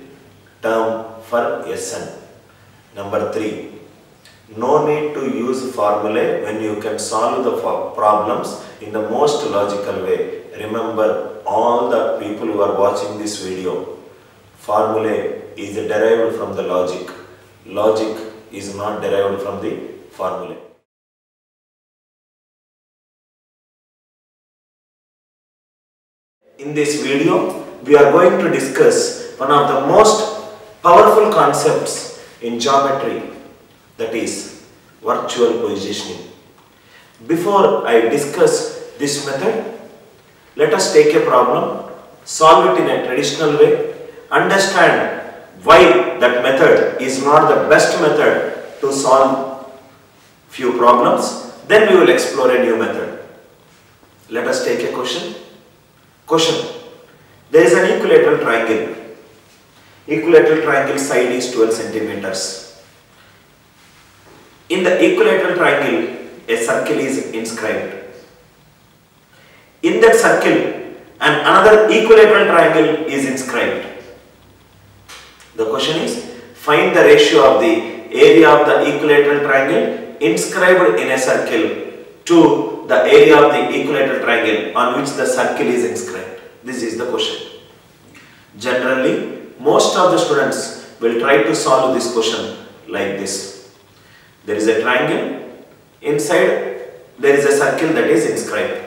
term for Sn. Number 3, no need to use formulae when you can solve the problems in the most logical way. Remember, all the people who are watching this video, formulae is derived from the logic. Logic is not derived from the formulae. In this video, we are going to discuss one of the most powerful concepts in geometry, that is virtual positioning. Before I discuss this method, let us take a problem, solve it in a traditional way, understand why that method is not the best method to solve few problems, then we will explore a new method. Let us take a question. Question. There is an equilateral triangle. Equilateral triangle side is 12 centimeters. In the equilateral triangle, a circle is inscribed. In that circle, another equilateral triangle is inscribed. The question is, find the ratio of the area of the equilateral triangle inscribed in a circle to the area of the equilateral triangle on which the circle is inscribed. This is the question. Generally, most of the students will try to solve this question like this. There is a triangle, inside there is a circle that is inscribed.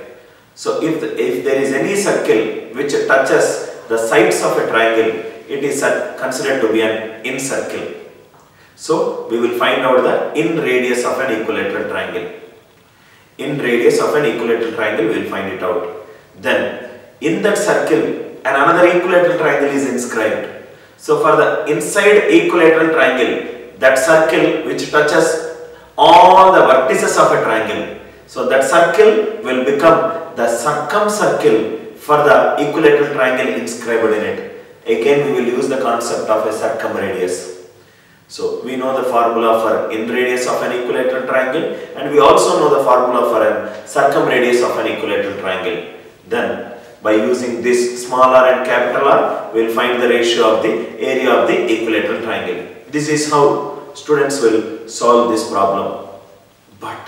So if there is any circle which touches the sides of a triangle, it is considered to be an in circle. So we will find out the in radius of an equilateral triangle. In radius of an equilateral triangle, we will find it out. Then in that circle, another equilateral triangle is inscribed. So for the inside equilateral triangle, that circle which touches all the vertices of a triangle, so that circle will become the circumcircle for the equilateral triangle inscribed in it. Again, we will use the concept of a circumradius. So we know the formula for in radius of an equilateral triangle, and we also know the formula for a circumradius of an equilateral triangle. Then by using this small r and capital R, we will find the ratio of the area of the equilateral triangle. This is how students will solve this problem. But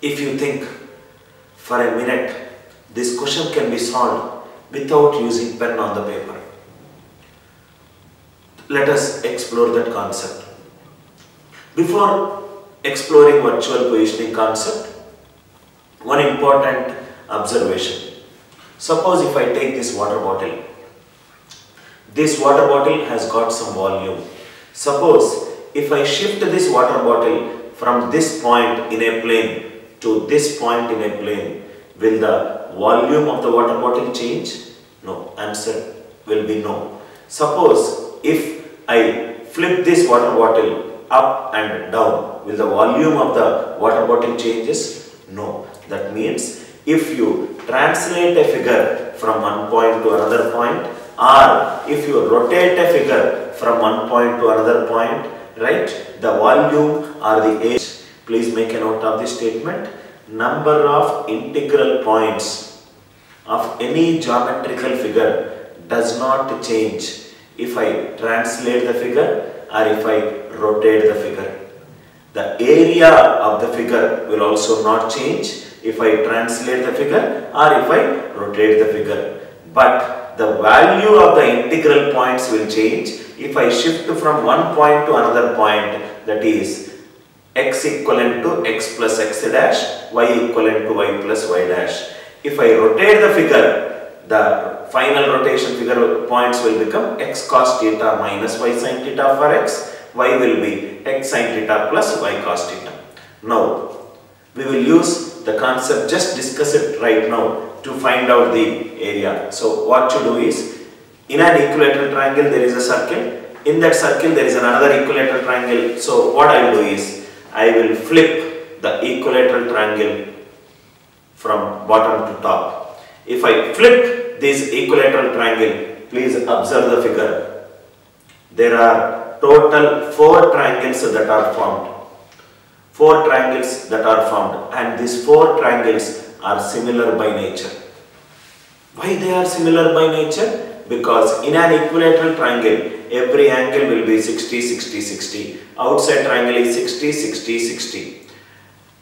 if you think for a minute, this question can be solved without using pen on the paper. Let us explore that concept. Before exploring virtual positioning concept, one important observation. Suppose if I take this water bottle. This water bottle has got some volume. Suppose if I shift this water bottle from this point in a plane to this point in a plane, will the volume of the water bottle change? No. Answer will be no. Suppose if I flip this water bottle up and down, will the volume of the water bottle changes? No. That means if you translate a figure from one point to another point, or if you rotate a figure from one point to another point, right, the volume or the area, please make a note of this statement, number of integral points of any geometrical figure does not change if I translate the figure or if I rotate the figure. The area of the figure will also not change if I translate the figure or if I rotate the figure. But the value of the integral points will change if I shift from one point to another point, that is x equivalent to x plus x dash, y equivalent to y plus y dash. If I rotate the figure, the final rotation figure points will become x cos theta minus y sin theta for x, y will be x sin theta plus y cos theta. Now, we will use the concept just discuss it right now to find out the area. So, what to do is, in an equilateral triangle there is a circle, in that circle there is another equilateral triangle. So, what I will do is, I will flip the equilateral triangle from bottom to top. If I flip this equilateral triangle, please observe the figure. There are total 4 triangles that are formed. 4 triangles that are formed, and these 4 triangles are similar by nature. Why they are similar by nature? Because in an equilateral triangle, every angle will be 60, 60, 60. Outside triangle is 60, 60, 60.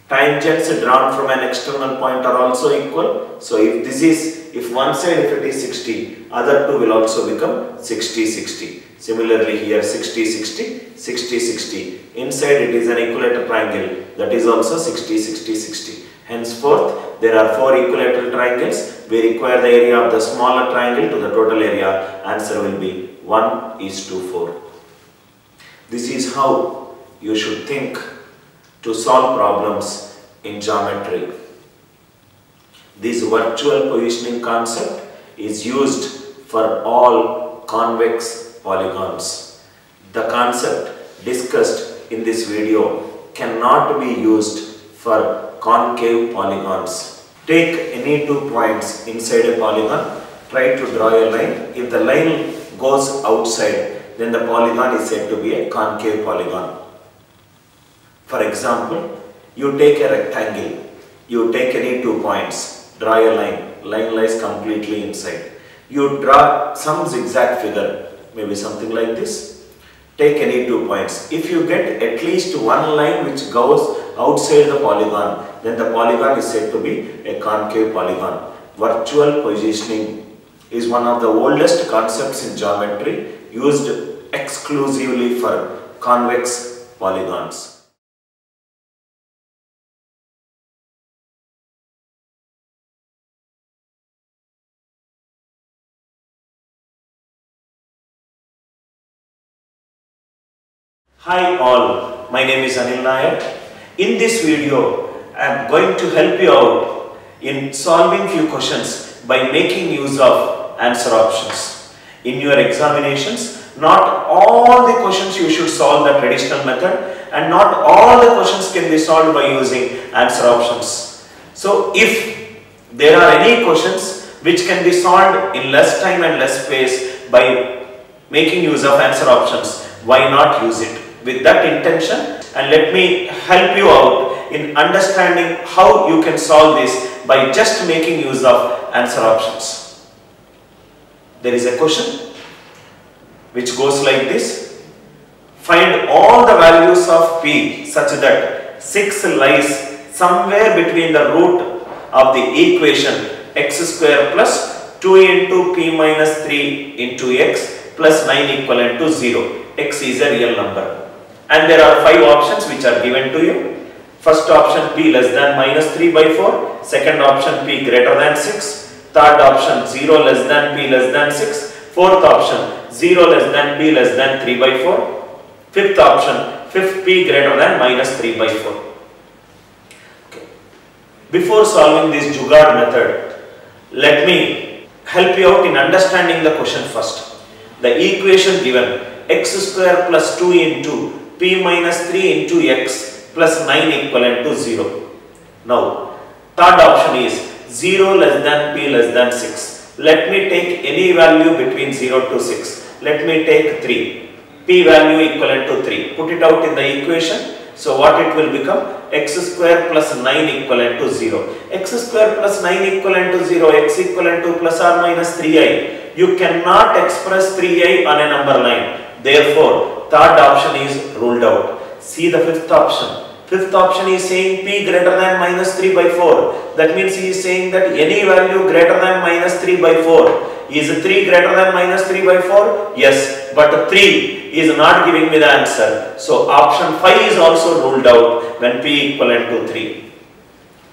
Tangents drawn from an external point are also equal. So if this is, if one side if it is 60, other two will also become 60, 60. Similarly here 60, 60, 60, 60. Inside it is an equilateral triangle, that is also 60, 60, 60. Henceforth, there are 4 equilateral triangles. We require the area of the smaller triangle to the total area. Answer will be 1:4. This is how you should think to solve problems in geometry. This virtual positioning concept is used for all convex polygons. The concept discussed in this video cannot be used for concave polygons. Take any 2 points inside a polygon, try to draw a line. If the line goes outside, then the polygon is said to be a concave polygon. For example, you take a rectangle, you take any 2 points, draw a line lies completely inside. You draw some zigzag figure, maybe something like this. Take any 2 points. If you get at least one line which goes outside the polygon, then the polygon is said to be a concave polygon. Virtual positioning is one of the oldest concepts in geometry, used exclusively for convex polygons. Hi all, my name is Anil Nair. In this video, I am going to help you out in solving few questions by making use of answer options. In your examinations, not all the questions you should solve the traditional method, and not all the questions can be solved by using answer options. So if there are any questions which can be solved in less time and less space by making use of answer options, why not use it? With that intention, and let me help you out in understanding how you can solve this by just making use of answer options. There is a question which goes like this: find all the values of p such that 6 lies somewhere between the root of the equation x square plus 2 into p minus 3 into x plus 9 equivalent to 0. X is a real number. And there are 5 options which are given to you. First option P less than minus 3 by 4. Second option P greater than 6. Third option 0 less than P less than 6. Fourth option 0 less than P less than 3 by 4. Fifth option, fifth P greater than minus 3 by 4. Okay. Before solving this Jugaad method, let me help you out in understanding the question first. The equation given x square plus 2 into P minus 3 into x plus 9 equivalent to 0. Now, third option is 0 less than P less than 6. Let me take any value between 0 to 6. Let me take 3. P value equivalent to 3. Put it out in the equation. So what it will become? X square plus 9 equivalent to 0. X square plus 9 equivalent to 0. X equivalent to plus or minus 3i. You cannot express 3i on a number line. Therefore, third option is ruled out. See the fifth option. Fifth option is saying P greater than minus 3 by 4. That means he is saying that any value greater than minus 3 by 4. Is 3 greater than minus 3 by 4? Yes, but 3 is not giving me the answer. So option 5 is also ruled out when P equivalent to 3.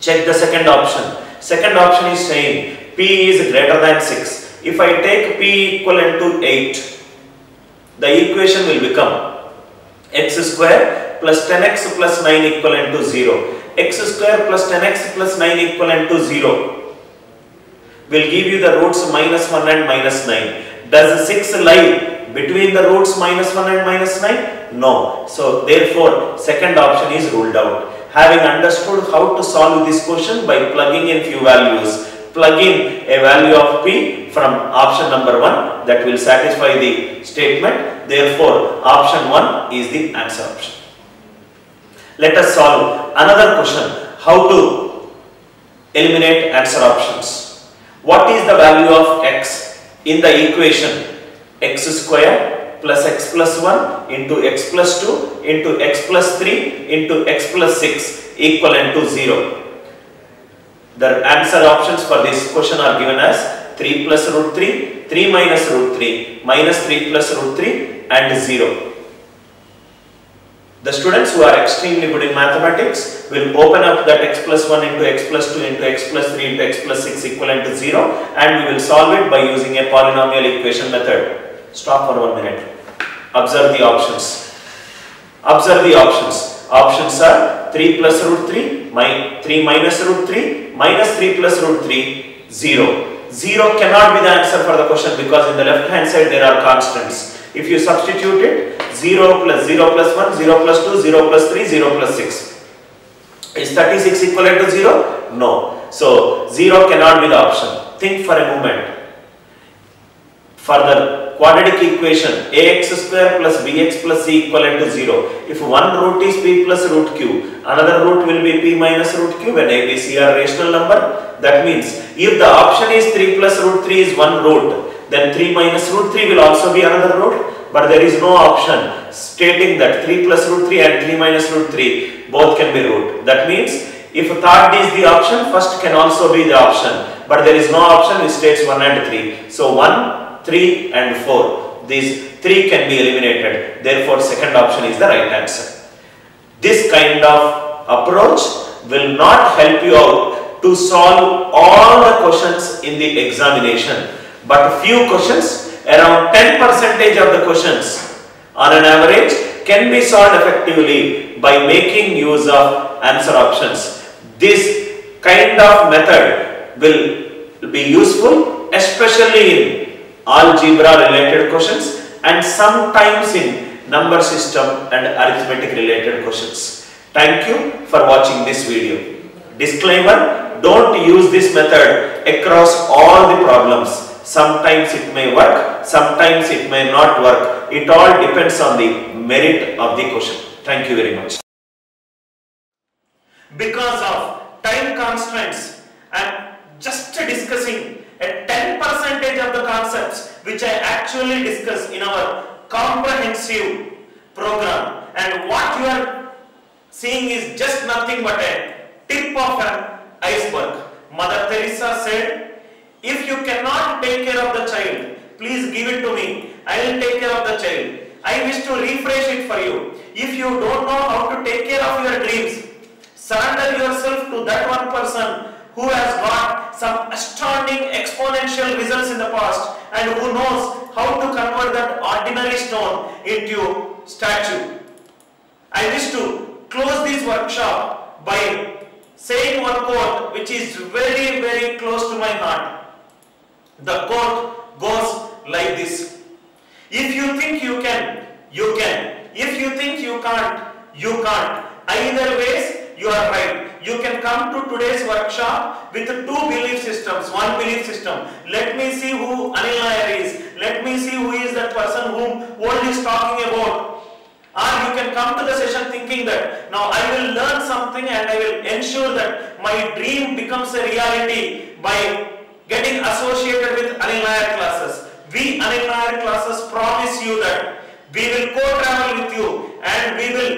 Check the second option. Second option is saying P is greater than 6. If I take P equivalent to 8, the equation will become x square plus 10x plus 9 equivalent to 0. X square plus 10x plus 9 equivalent to 0 will give you the roots minus 1 and minus 9. Does 6 lie between the roots minus 1 and minus 9? No. So therefore, second option is ruled out. Having understood how to solve this question by plugging in few values, plug in a value of P from option number 1 that will satisfy the statement. Therefore, option 1 is the answer option. Let us solve another question. How to eliminate answer options. What is the value of x in the equation? X square plus x plus 1 into x plus 2 into x plus 3 into x plus 6 equivalent to 0. The answer options for this question are given as 3 plus root 3, 3 minus root 3, minus 3 plus root 3 and 0. The students who are extremely good in mathematics will open up that x plus 1 into x plus 2 into x plus 3 into x plus 6 equivalent to 0 and we will solve it by using a polynomial equation method. Stop for 1 minute. Observe the options. Observe the options. Options are 3 plus root 3, 3 minus root 3, minus 3 plus root 3, 0. 0 cannot be the answer for the question because in the left hand side there are constants. If you substitute it, 0 plus 0 plus 1, 0 plus 2, 0 plus 3, 0 plus 6. Is 36 equivalent to 0? No. So, 0 cannot be the option. Think for a moment. For the quadratic equation, ax square plus bx plus c equivalent to 0. If one root is p plus root q, another root will be p minus root q when a, b, c are rational number. That means, if the option is 3 plus root 3 is one root, then 3 minus root 3 will also be another root. But there is no option stating that 3 plus root 3 and 3 minus root 3 both can be root. That means if third is the option, first can also be the option. But there is no option which states 1 and 3. So 1, 3 and 4. These 3 can be eliminated. Therefore second option is the right answer. This kind of approach will not help you out to solve all the questions in the examination. But few questions, around 10% of the questions on an average can be solved effectively by making use of answer options. This kind of method will be useful especially in algebra related questions and sometimes in number system and arithmetic related questions. Thank you for watching this video. Disclaimer, don't use this method across all the problems. Sometimes it may work, sometimes it may not work. It all depends on the merit of the question. Thank you very much. Because of time constraints, I am just discussing a 10% of the concepts which I actually discuss in our comprehensive program, and what you are seeing is just nothing but a tip of an iceberg. Mother Teresa said, if you cannot take care of the child, please give it to me I will take care of the child. I wish to rephrase it for you. If you don't know how to take care of your dreams, surrender yourself to that one person who has got some astounding exponential results in the past and who knows how to convert that ordinary stone into statue. I wish to close this workshop by saying one quote which is very, very close to my heart. The quote goes like this: if you think you can, you can. If you think you can't, you can't. Either ways, you are right. You can come to today's workshop with two belief systems, one belief system. Let me see who Anil Nair is. Let me see who is that person whom world is talking about. Or you can come to the session thinking that now I will learn something and I will ensure that my dream becomes a reality by getting associated with Anil Nair classes. We Anil Nair classes promise you that we will co-travel with you and we will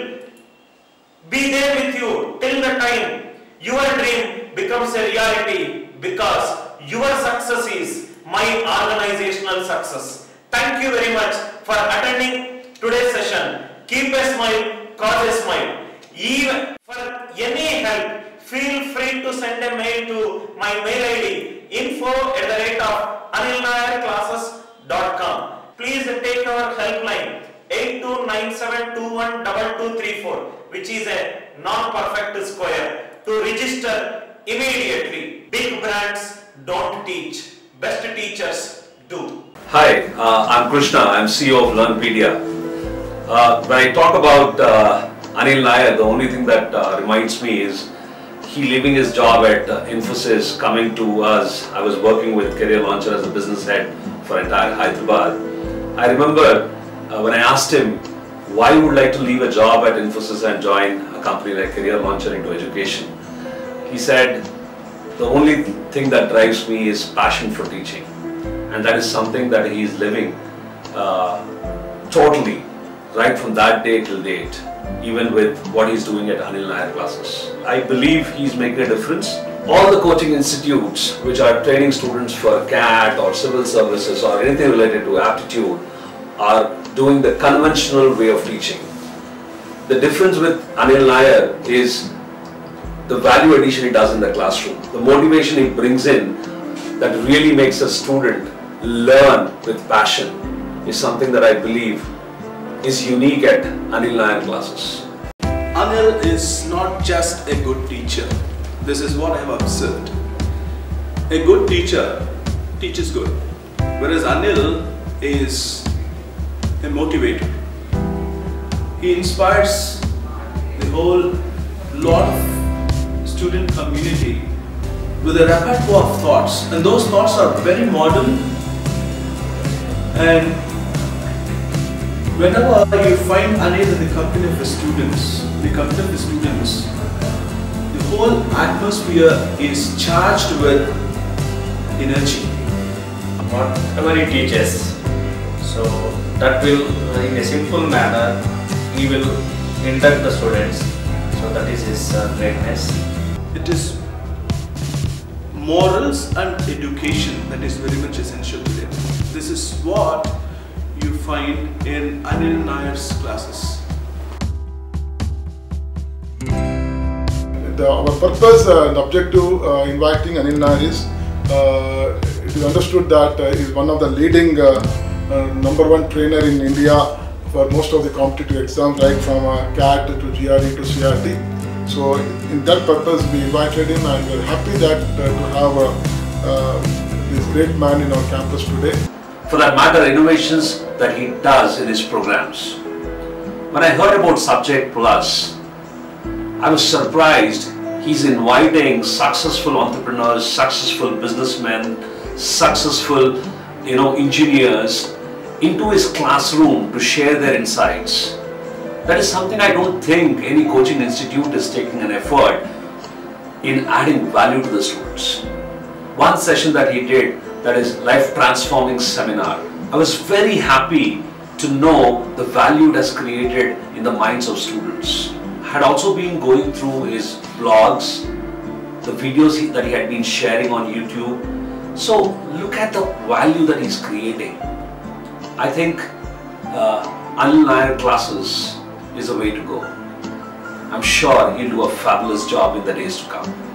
be there with you till the time your dream becomes a reality, because your success is my organizational success. Thank you very much for attending today's session. Keep a smile, cause a smile. Even for any help, feel free to send a mail to my mail ID info@anilnairclasses.com. Please take our helpline 8297212234, which is a non-perfect square, to register immediately. Big brands don't teach, best teachers do. Hi, I'm Krishna. I'm CEO of Learnpedia. When I talk about Anil Nair, the only thing that reminds me is he leaving his job at Infosys, coming to us. I was working with Career Launcher as a business head for entire Hyderabad. I remember when I asked him why he would like to leave a job at Infosys and join a company like Career Launcher into education. He said, the only thing that drives me is passion for teaching. And that is something that he is living totally, right from that day till date, even with what he's doing at Anil Nair classes. I believe he's making a difference. All the coaching institutes which are training students for CAT or civil services or anything related to aptitude are doing the conventional way of teaching. The difference with Anil Nair is the value addition he does in the classroom. The motivation he brings in that really makes a student learn with passion is something that I believe is unique at Anil Nair classes. Anil is not just a good teacher. This is what I have observed. A good teacher teaches good, whereas Anil is a motivator. He inspires the whole lot of student community with a repertoire of thoughts, and those thoughts are very modern. And whenever you find Anil in the company of the students, the whole atmosphere is charged with energy. Whatever he teaches, so that will, in a simple manner, he will induct the students. So that is his greatness. It is morals and education that is very much essential today. This is what you find in Anil Nair's classes. Our purpose and objective inviting Anil Nair is it is understood that he is one of the leading #1 trainer in India for most of the competitive exams, right from CAT to GRE to CRT. So in that purpose we invited him, and we are happy that to have this great man in our campus today. For that matter, innovations that he does in his programs. When I heard about Subject Plus, I was surprised. He's inviting successful entrepreneurs, successful businessmen, successful engineers into his classroom to share their insights. That is something I don't think any coaching institute is taking an effort in adding value to the students. One session that he did, that is life transforming seminar, I was very happy to know the value it has created in the minds of students. I had also been going through his blogs, the videos that he had been sharing on YouTube. So look at the value that he's creating. I think Anil Nair classes is the way to go. I'm sure he'll do a fabulous job in the days to come.